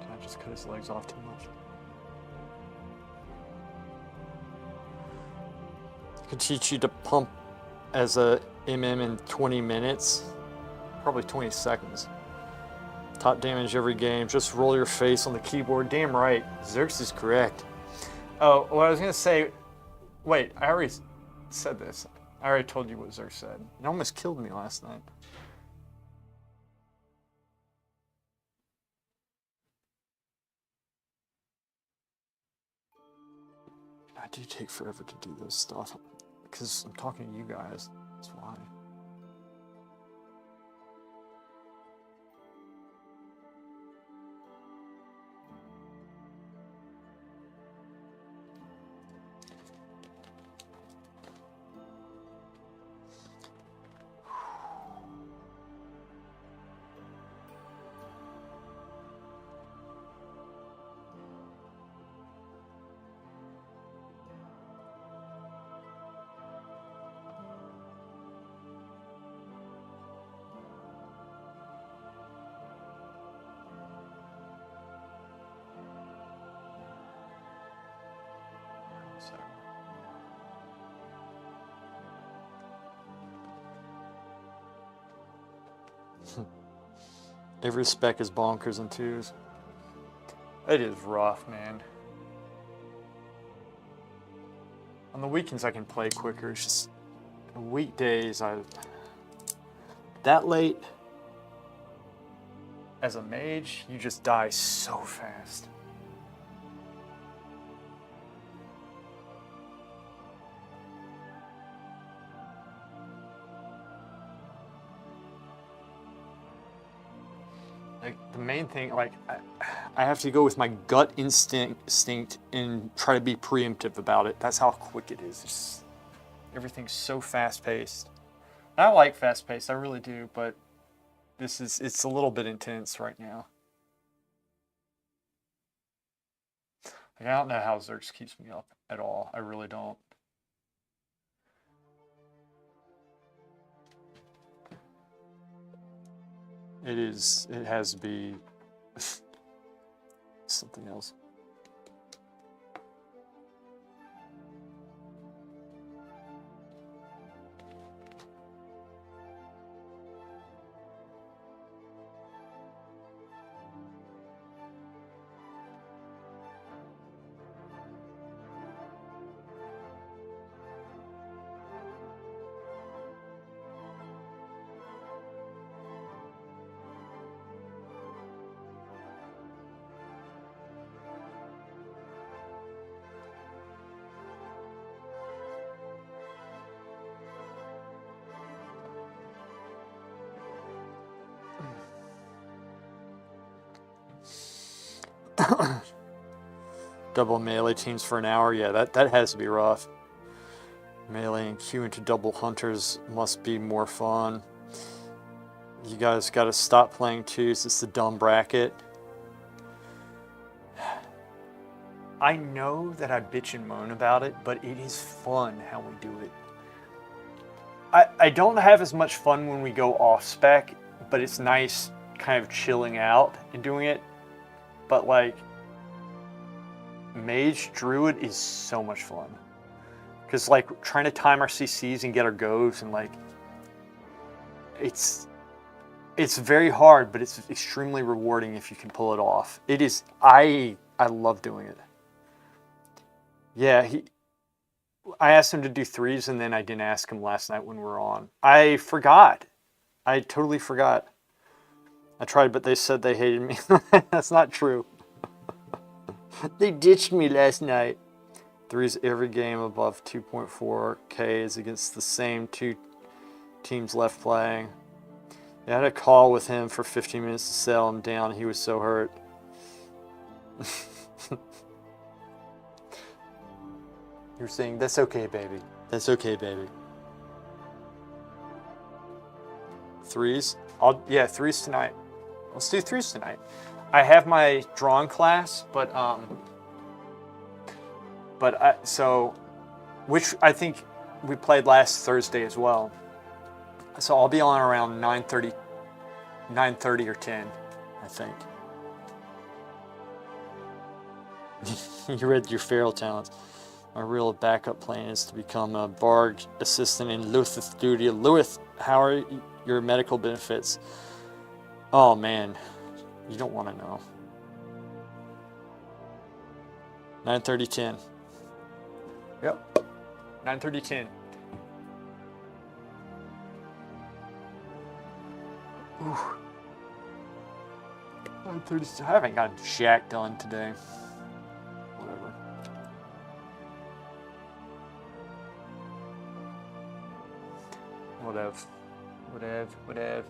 Can I just cut his legs off too much? I could teach you to pump as a MM in 20 minutes. Probably 20 seconds. Top damage every game. Just roll your face on the keyboard. Damn right. Zerx is correct. Oh, what I was going to say... Wait, I already said this. I already told you what Zerx said. It almost killed me last night. I do take forever to do this stuff. Because I'm talking to you guys. That's why. Every spec is bonkers in twos. It is rough, man. On the weekends I can play quicker. It's just weekdays that late as a mage, you just die so fast. Like the main thing, like I have to go with my gut instinct and try to be preemptive about it. That's how quick it is. It's, everything's so fast paced. I like fast paced, I really do, but it's a little bit intense right now. Like, I don't know how Zerx keeps me up at all. I really don't. It has to be something else. Double melee teams for an hour. Yeah, that has to be rough. Melee and queue into double hunters must be more fun. You guys got to stop playing twos. It's a dumb bracket. I know that I bitch and moan about it, but it is fun how we do it. I don't have as much fun when we go off spec, but it's nice kind of chilling out and doing it. But like, Mage Druid is so much fun. Because like trying to time our CCs and get our goes and like, it's very hard, but it's extremely rewarding if you can pull it off. It is, I love doing it. Yeah, I asked him to do threes and then I didn't ask him last night when we were on. I forgot. I totally forgot. I tried, but they said they hated me. That's not true. They ditched me last night. Threes every game above 2.4K is against the same two teams left playing. I had a call with him for 15 minutes to settle him down. He was so hurt. You're saying, that's okay, baby. That's okay, baby. Threes? Yeah, threes tonight. Let's do threes tonight. I have my drawing class, which I think we played last Thursday as well. So I'll be on around 9:30 or 10, I think. You read your feral talents. My real backup plan is to become a Bard assistant in Luthith Studio. Luith, how are your medical benefits? Oh man, you don't want to know. 9:30, 10. Yep, 9:30, 10. Ooh. 9:30. I haven't got jack done today. Whatever. Whatever.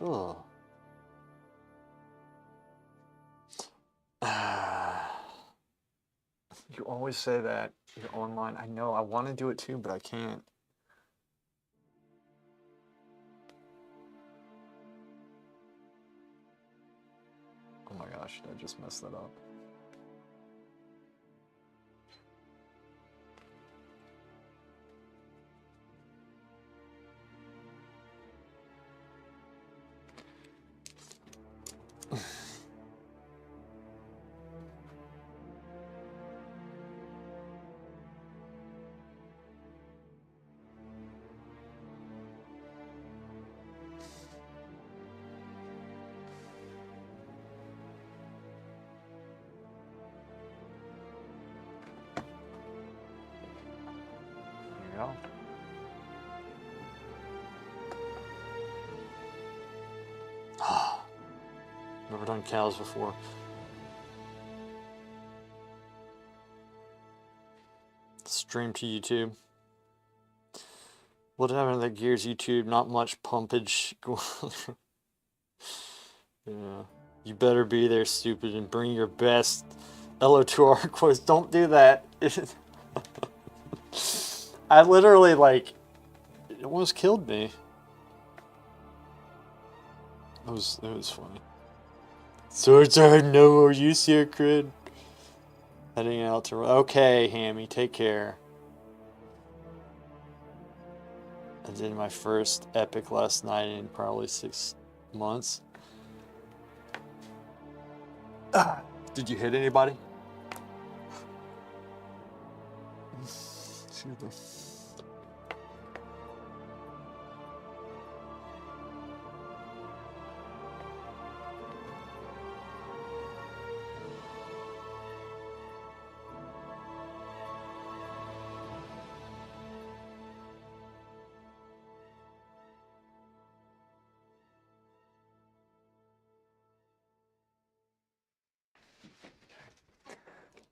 Ugh. You always say that you're online. I know, I want to do it too, but I can't. Oh my gosh, did I just mess that up? Go. Never done cows before. Stream to YouTube. What happened to the Gears YouTube? Not much pumpage. Yeah. You better be there, stupid, and bring your best. LO2R quotes. Don't do that. I literally, like, it almost killed me. It was funny. Swords are no more use here, Crid. Heading out to... Okay, Hammy, take care. I did my first epic last night in probably 6 months. Did you hit anybody? Excuse me.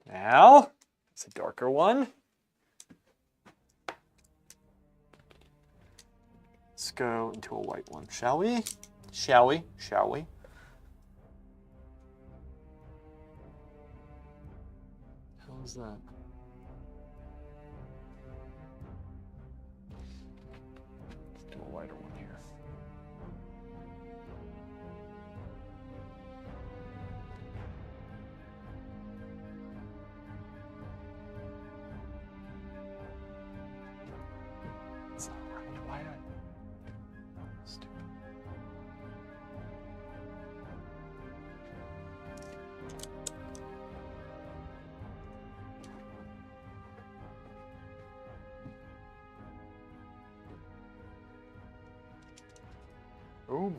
Now, it's a darker one. go into a white one, shall we? Shall we? Shall we? How is that? Do a lighter one here. It's not right. Why did I? Stupid. Ooh.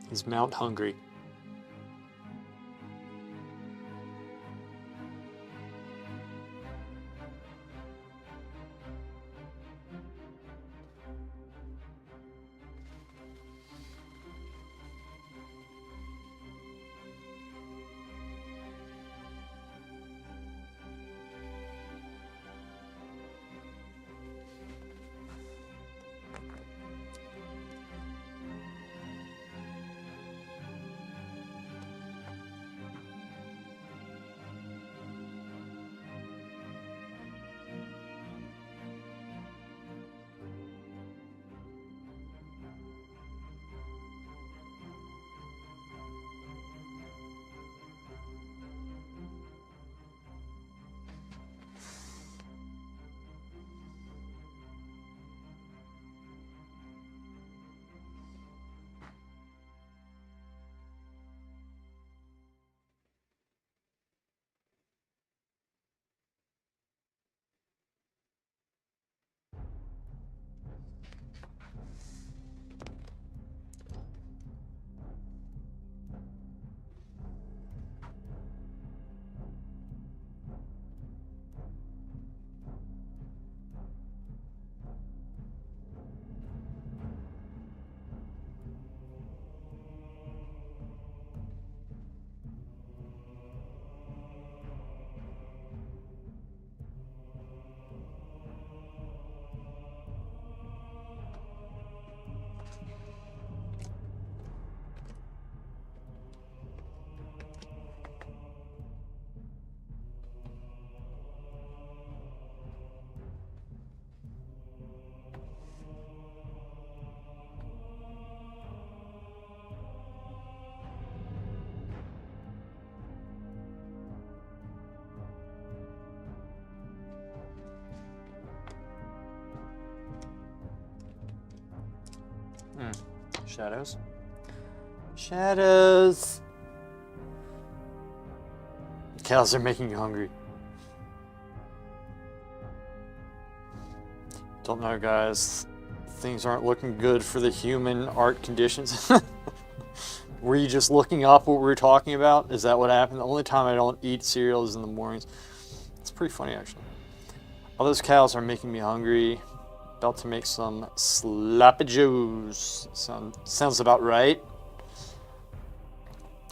He's Mount Hungry. Shadows. Shadows! Cows are making you hungry. Don't know, guys. Things aren't looking good for the human art conditions. Were you just looking up what we were talking about? Is that what happened? The only time I don't eat cereal is in the mornings. It's pretty funny, actually. All those cows are making me hungry. About to make some sloppy joes. Sounds about right.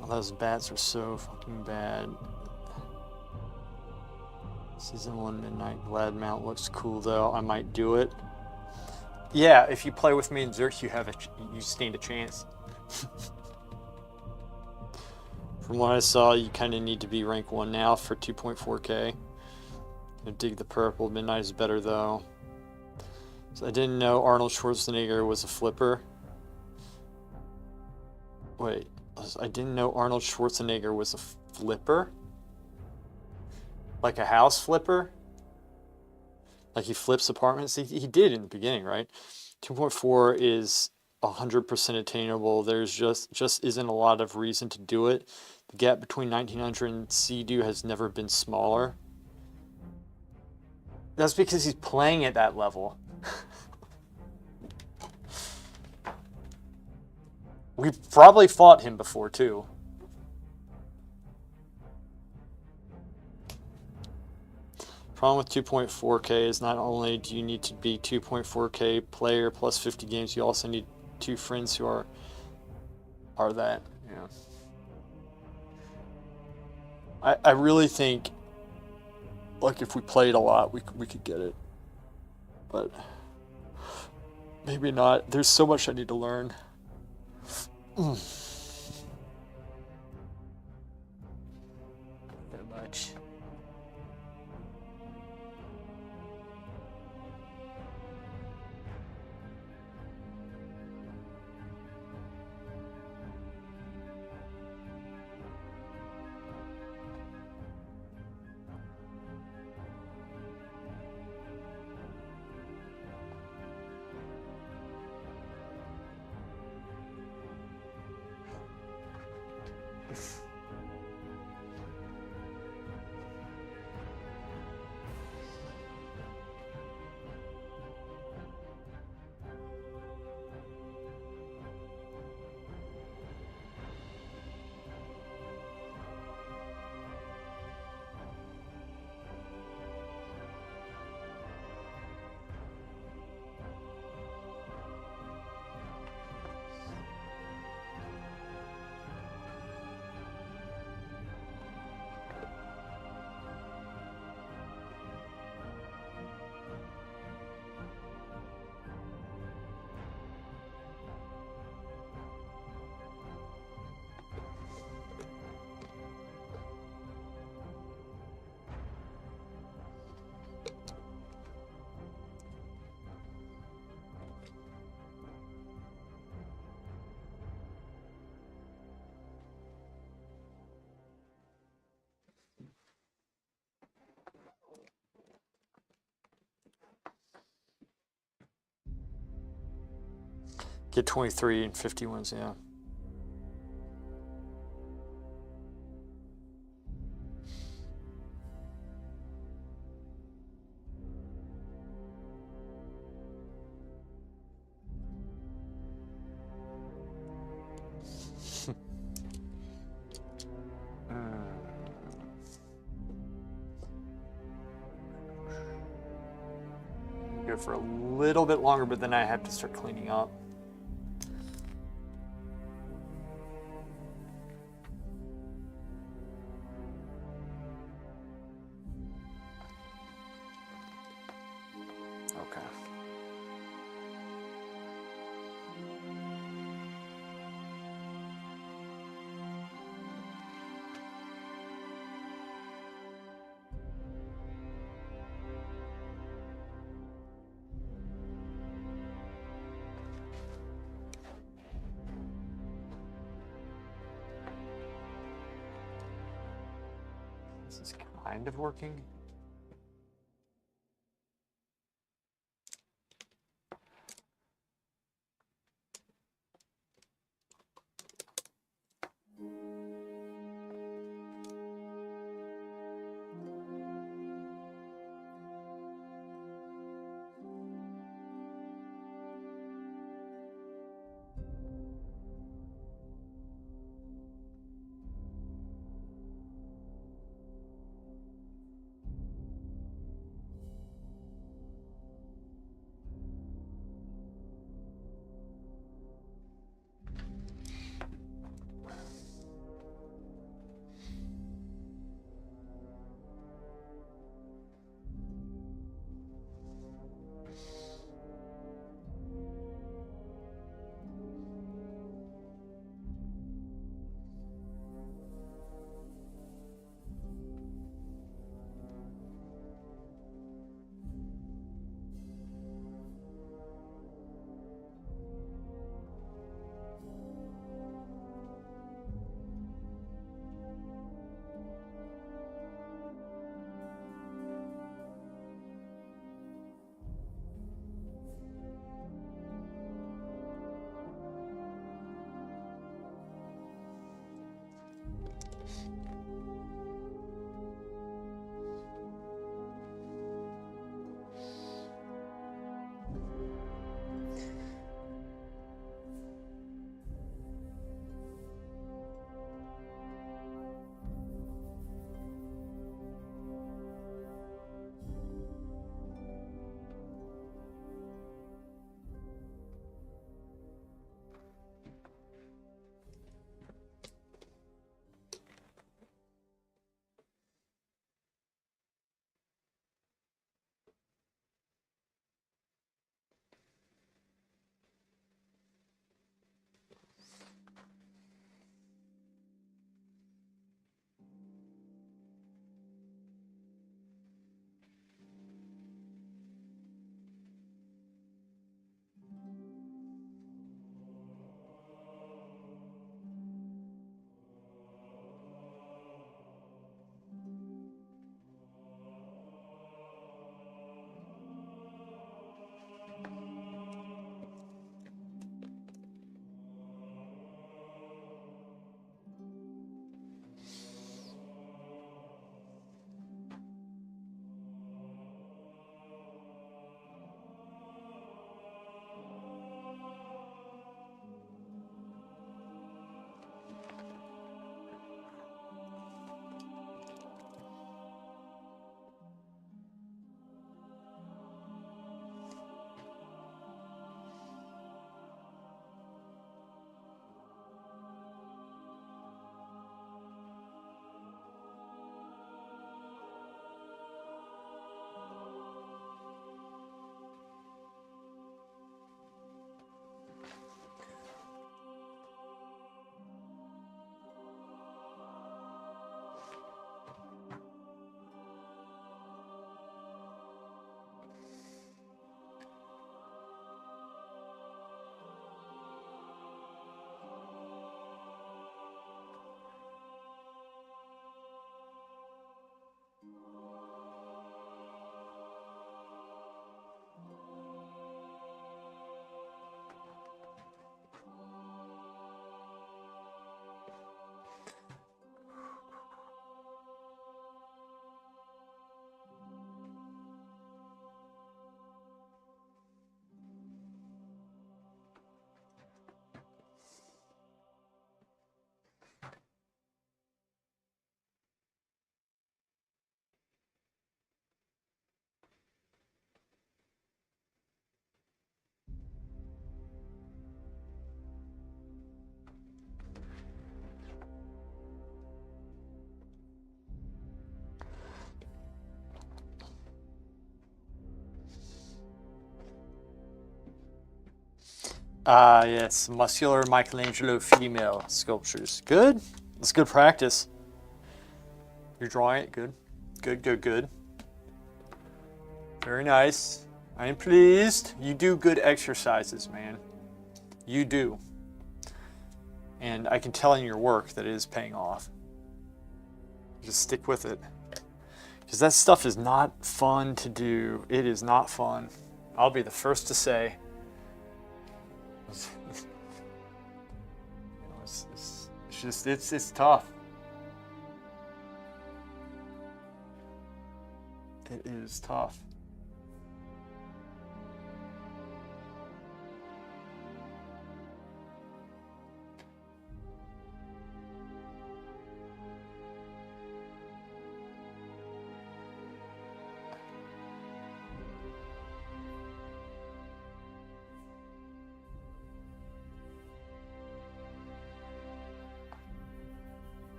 All those bats are so fucking bad. Season 1 Midnight Glad Mount looks cool though. I might do it. Yeah, if you play with me in Zerk, you stand a chance. From what I saw, you kind of need to be rank 1 now for 2.4k. I dig the purple. Midnight is better though. So I didn't know Arnold Schwarzenegger was a flipper. Wait, I didn't know Arnold Schwarzenegger was a flipper? Like a house flipper? Like he flips apartments? He did in the beginning, right? 2.4 is 100% attainable. There's just isn't a lot of reason to do it. The gap between 1900 and Sea-Doo has never been smaller. That's because he's playing at that level. We've probably fought him before, too. Problem with 2.4k is not only do you need to be 2.4k player plus 50 games, you also need 2 friends who are that. Yeah. I really think, like, if we played a lot, we could get it. But maybe not. There's so much I need to learn. So much. Get 23 and 50 wins, yeah. Go for a little bit longer, but then I have to start cleaning up. Okay. This is kind of working. Ah, yes, muscular Michelangelo female sculptures. Good. That's good practice. You're drawing it. Good. Good, good, good. Very nice. I am pleased. You do good exercises, man. You do. And I can tell in your work that it is paying off. Just stick with it. Because that stuff is not fun to do. It is not fun. I'll be the first to say. It's tough. It is tough.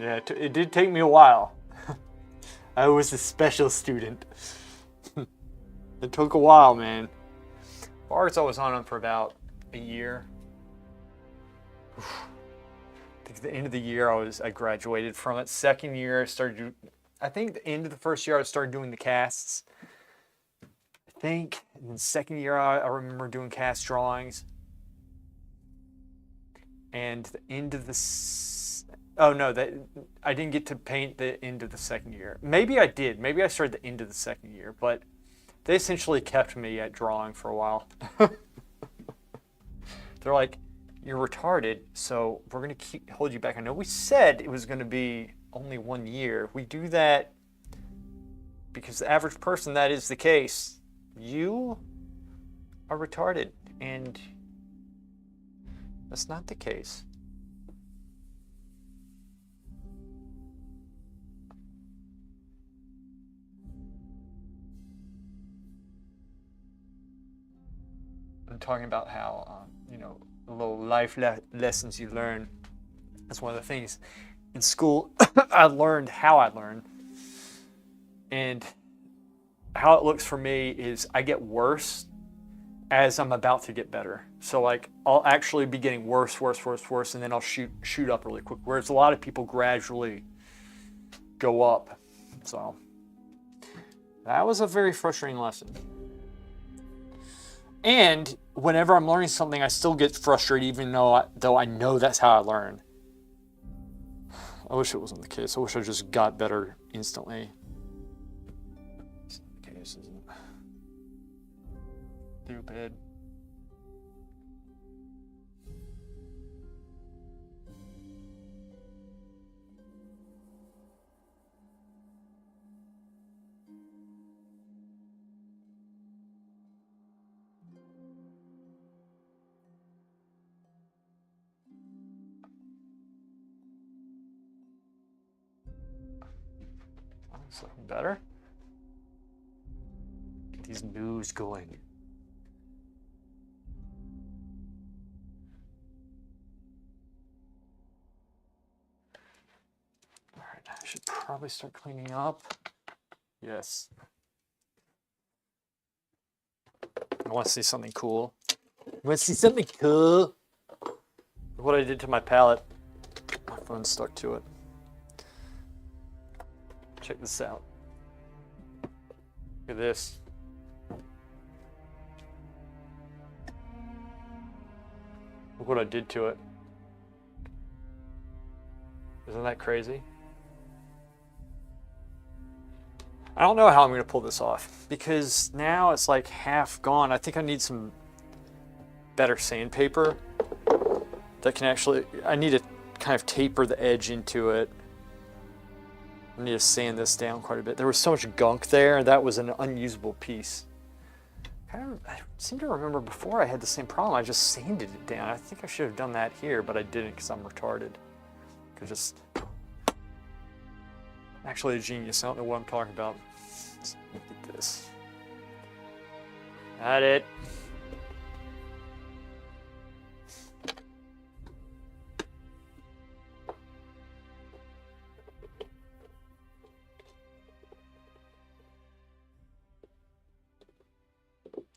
Yeah, it did take me a while. I was a special student. It took a while, man. Bars I was on them for about a year. I think at the end of the year I graduated from it. Second year I started I think the end of the first year I started doing the casts. I think. And then second year I remember doing cast drawings. And the end of the oh no, I didn't get to paint the end of the second year. Maybe I did. Maybe I started the end of the second year, but they essentially kept me at drawing for a while. They're like, you're retarded, so we're gonna hold you back. I know we said it was gonna be only 1 year. We do that because the average person, that is the case. You are retarded, and that's not the case. I'm talking about how, the little life lessons you learn. That's one of the things. In school, I learned how I learn. And how it looks for me is I get worse as I'm about to get better. So like I'll actually be getting worse, and then I'll shoot up really quick. Whereas a lot of people gradually go up. So that was a very frustrating lesson. And whenever I'm learning something, I still get frustrated, even though I know that's how I learn. I wish it wasn't the case. I wish I just got better instantly. It's not the case, is it? Stupid. It's looking better. Get these moves going. All right, I should probably start cleaning up. Yes. I want to see something cool. You want to see something cool? What I did to my palette. My phone stuck to it. Check this out. Look at this. Look what I did to it. Isn't that crazy? I don't know how I'm going to pull this off because now it's like half gone. I think I need some better sandpaper that can actually, I need to kind of taper the edge into it. I need to sand this down quite a bit. There was so much gunk there, and that was an unusable piece. I seem to remember before I had the same problem. I just sanded it down. I think I should have done that here, but I didn't because I'm retarded. Could just... Actually a genius. I don't know what I'm talking about. Let's look at this. Got it.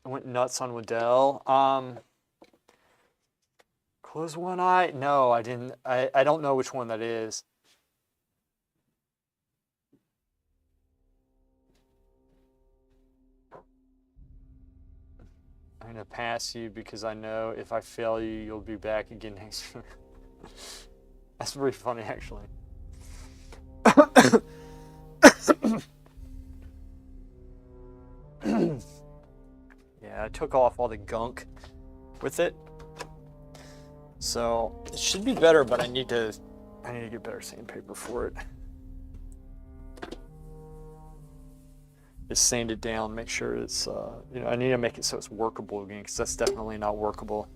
I went nuts on Waddell. Close one eye? No, I didn't. I don't know which one that is. I'm gonna pass you because I know if I fail you, you'll be back again next year. That's pretty funny, actually. Yeah, I took off all the gunk with it. So it should be better, but I need to get better sandpaper for it. Just sand it down, make sure it's you know, I need to make it so it's workable again, because that's definitely not workable.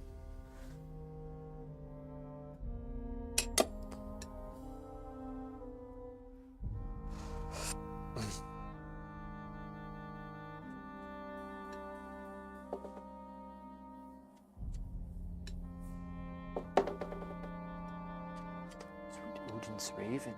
Odin's Raven.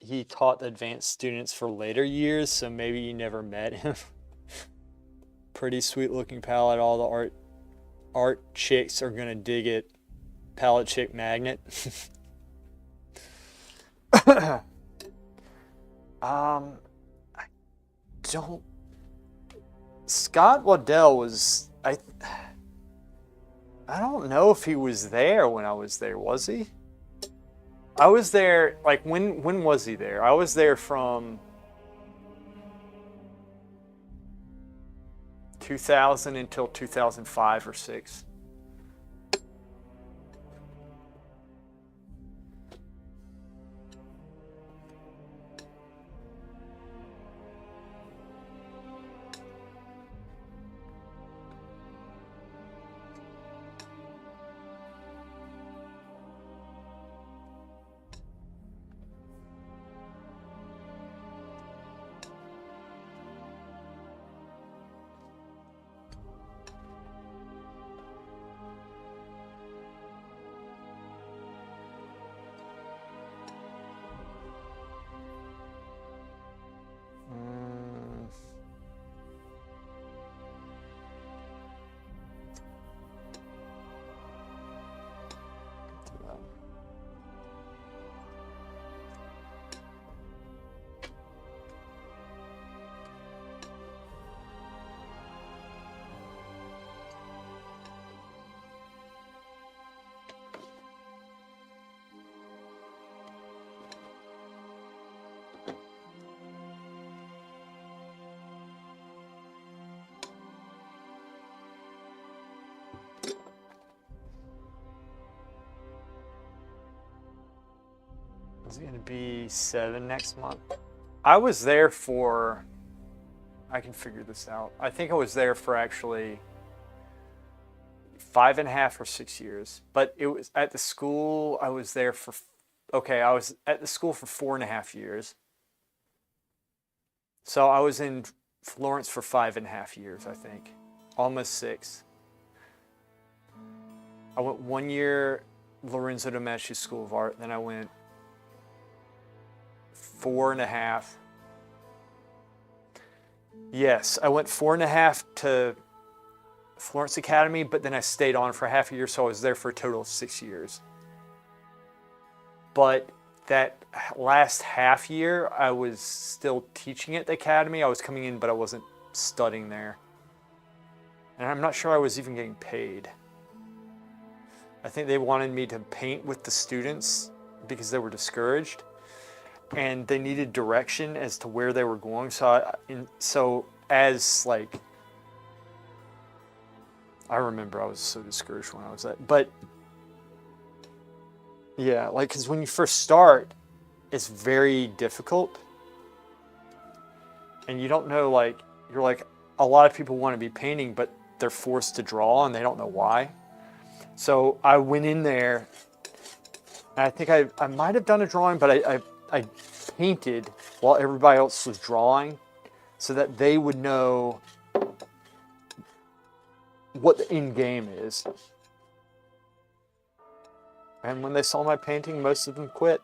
He taught advanced students for later years, so maybe you never met him. Pretty sweet looking palette. All the art chicks are gonna dig it. Palette chick magnet. I don't. Scott Waddell was I don't know if he was there when I was there. Was he? I was there, like, when was he there? I was there from 2000 until 2005 or 6. Is it going to be 7 next month? I was there for, I can figure this out. I think I was there for actually 5.5 or 6 years. But it was at the school, I was there for, okay, I was at the school for 4.5 years. So I was in Florence for 5.5 years, I think. Almost 6. I went 1 year Lorenzo de Medici School of Art, then I went 4.5. Yes, I went 4.5 to Florence Academy, but then I stayed on for half a year, so I was there for a total of 6 years. But that last half year, I was still teaching at the academy. I was coming in, but I wasn't studying there. And I'm not sure I was even getting paid. I think they wanted me to paint with the students because they were discouraged. And they needed direction as to where they were going. So I remember I was so discouraged when I was at, but yeah, like, because when you first start, it's very difficult. And you don't know, like, you're like, a lot of people want to be painting, but they're forced to draw and they don't know why. So I went in there, and I think I might have done a drawing, but I painted while everybody else was drawing so that they would know what the end game is. And when they saw my painting, most of them quit.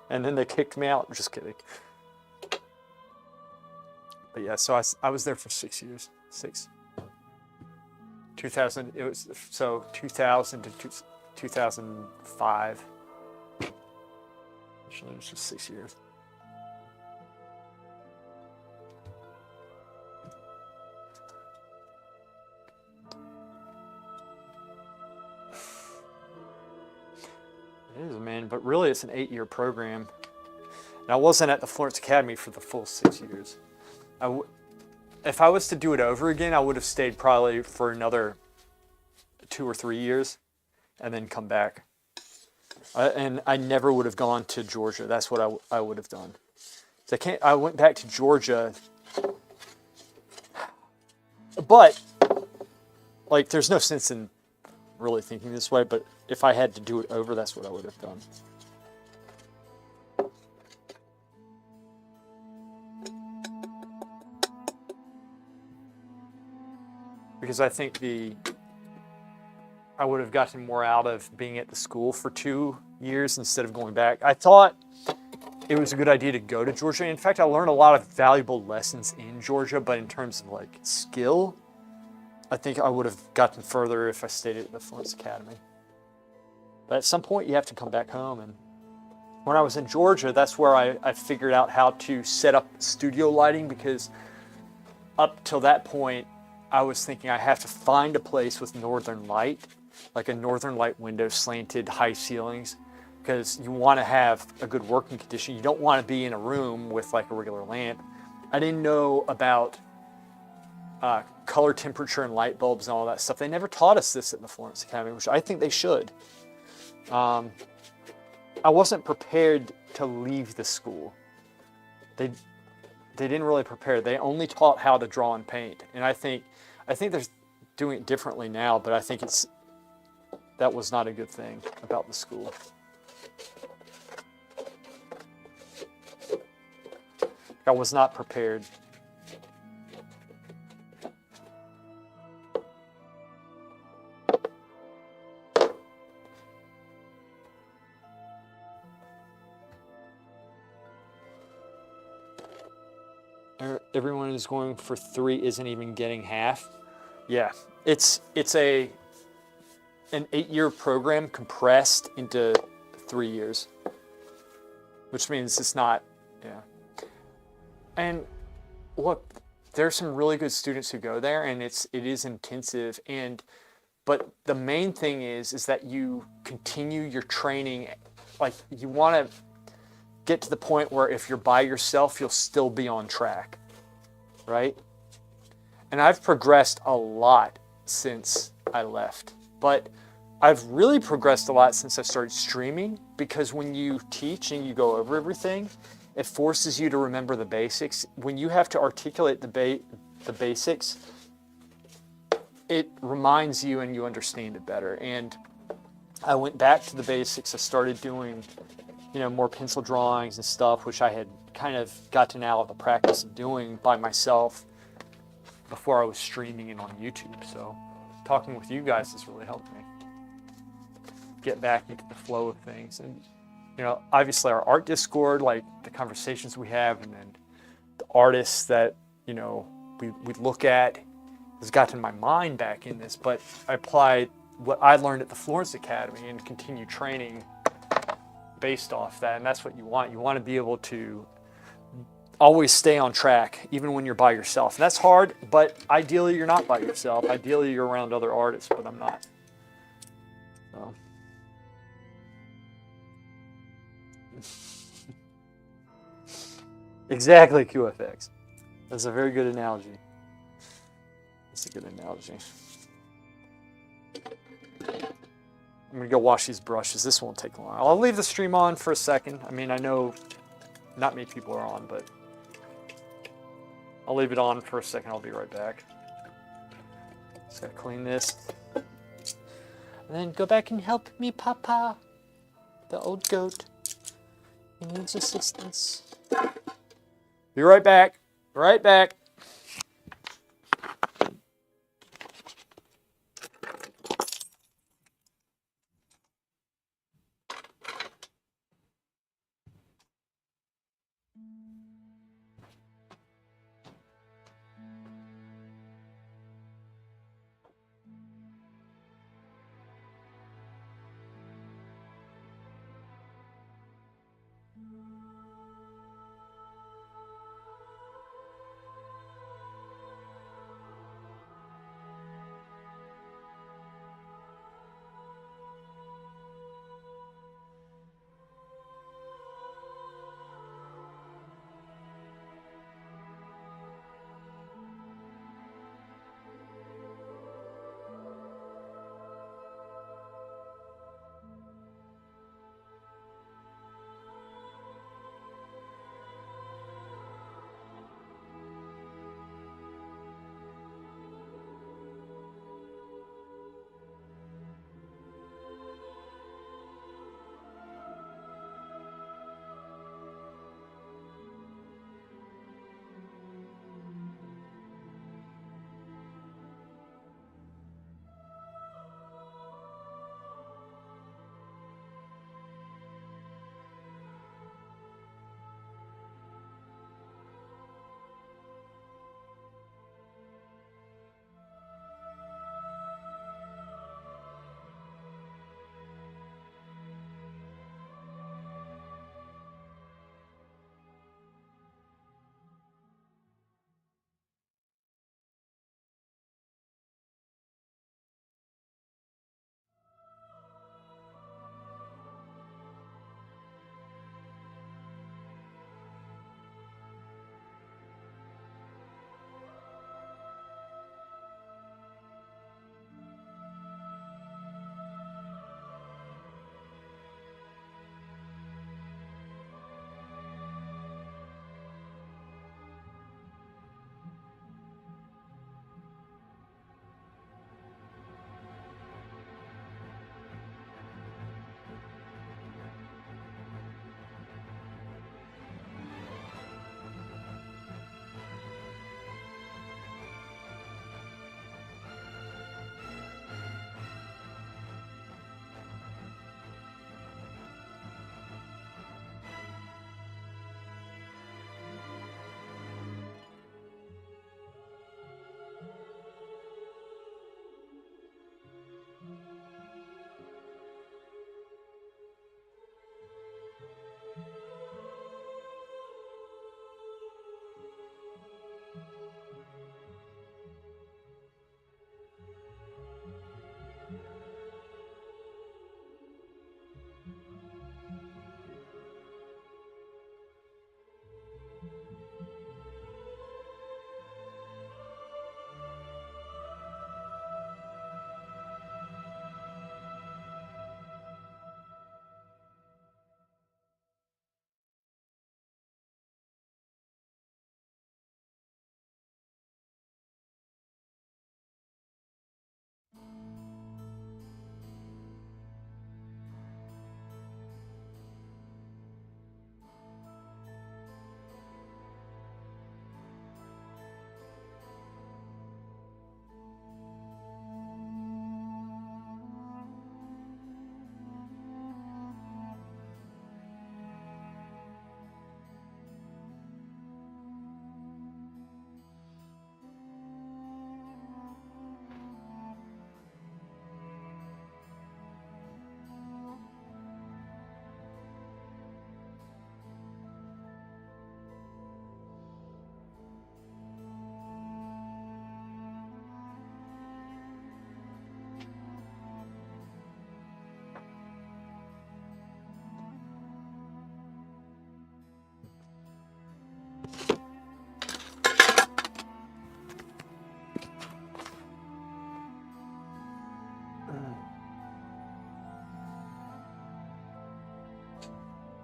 And then they kicked me out. Just kidding. But yeah, so I was there for 6 years. 2000, it was, so 2000 to 2005. Actually, it was just 6 years. It is, man, but really it's an 8-year program. And I wasn't at the Florence Academy for the full 6 years. If I was to do it over again, I would have stayed probably for another 2 or 3 years and then come back. And I never would have gone to Georgia. That's what I would have done. So I went back to Georgia, but like, there's no sense in really thinking this way, but if I had to do it over, that's what I would have done. Because I think I would have gotten more out of being at the school for 2 years instead of going back. I thought it was a good idea to go to Georgia. In fact, I learned a lot of valuable lessons in Georgia, but in terms of like skill, I think I would have gotten further if I stayed at the Florence Academy. But at some point, you have to come back home. And when I was in Georgia, that's where I figured out how to set up studio lighting, because up till that point, I was thinking I have to find a place with northern light, like a northern light window, slanted, high ceilings, because you want to have a good working condition. You don't want to be in a room with like a regular lamp. I didn't know about color temperature and light bulbs and all that stuff. They never taught us this at the Florence Academy, which I think they should. I wasn't prepared to leave the school. They didn't really prepare. They only taught how to draw and paint. And I think they're doing it differently now, but I think that was not a good thing about the school. I was not prepared. Everyone is going for 3, isn't even getting half. Yeah, it's an 8-year program compressed into 3 years, which means it's not, yeah. And look, there's some really good students who go there, and it is intensive. But the main thing is that you continue your training. Like, you want to get to the point where if you're by yourself, you'll still be on track, right? And I've progressed a lot since I left, but I've really progressed a lot since I started streaming, because when you teach and you go over everything, it forces you to remember the basics. When you have to articulate the basics, it reminds you and you understand it better. And I went back to the basics. I started doing, more pencil drawings and stuff, which I had kind of gotten out of the practice of doing by myself before I was streaming it on YouTube. So talking with you guys has really helped me get back into the flow of things. And obviously our art Discord, like the conversations we have, and then the artists that you know, we look at has gotten my mind back in this, but I apply what I learned at the Florence Academy and continue training based off that. And that's what you want. You want to be able to always stay on track, even when you're by yourself. And that's hard, but ideally you're not by yourself. Ideally you're around other artists, but I'm not. So. Exactly, QFX. That's a very good analogy. That's a good analogy. I'm gonna go wash these brushes. This won't take long. I'll leave the stream on for a second. I mean, I know not many people are on, but I'll leave it on for a second. I'll be right back. Just gotta clean this. And then go back and help me, Papa. The old goat. He needs assistance. Be right back. Right back.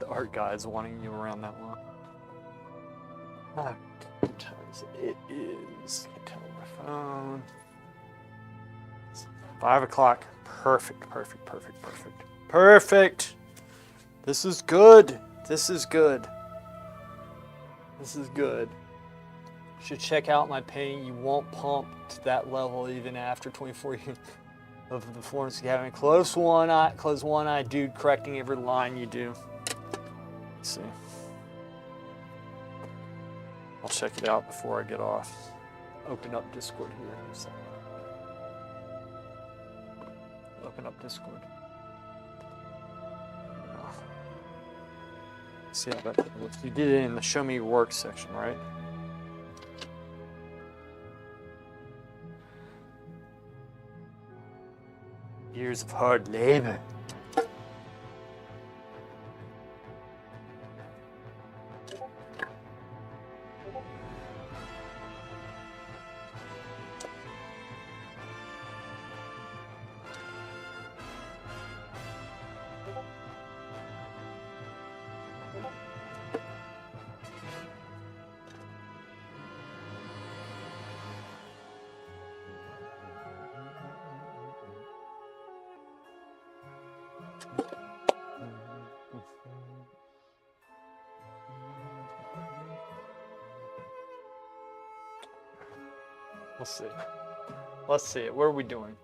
The art guide's wanting you around that long. Ah, what time is it? It is, I can tell my phone. It's 5 o'clock. Perfect. Perfect. This is good. This is good. Should check out my painting. You won't pump to that level even after 24 years of the Florence Academy. Close one eye, dude, correcting every line you do. Let's see. I'll check it out before I get off. Open up Discord here in a second. Open up Discord. See how that looks. You did it in the show me your work section, right? Years of hard labor. Let's see it. What are we doing?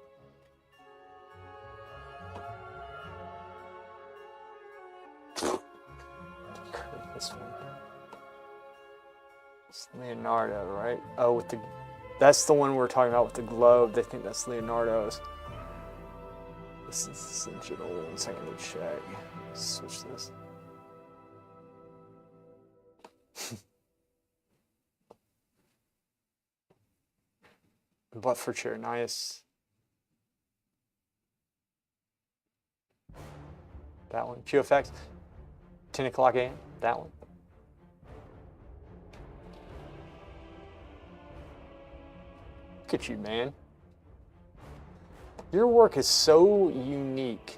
This one. It's Leonardo, right? Oh, that's the one we're talking about with the globe. They think that's Leonardo's. This is essential. 1 second to check. Switch this. But for chair, nice. That one. QFX. 10 o'clock a.m. That one. Look at you, man. Your work is so unique.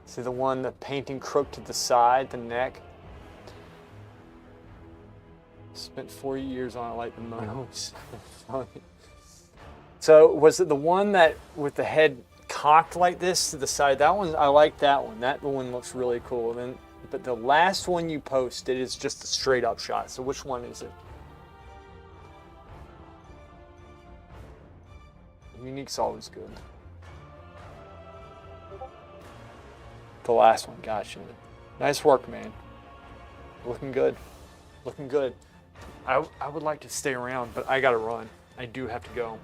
See the one, the painting crooked to the side, the neck? Spent 4 years on it like the most. So was it the one that with the head cocked like this to the side? That one, I like that one. That one looks really cool. But the last one you posted is just a straight up shot. So which one is it? Unique's always good. The last one, gotcha. Nice work, man. Looking good. Looking good. I would like to stay around, but I gotta run. I do have to go.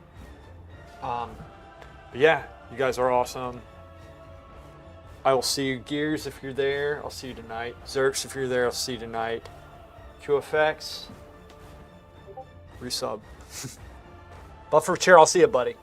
But yeah, you guys are awesome. I will see you, Gears, if you're there. I'll see you tonight. Zerks, if you're there, I'll see you tonight. QFX, resub. Buffer chair, I'll see you, buddy.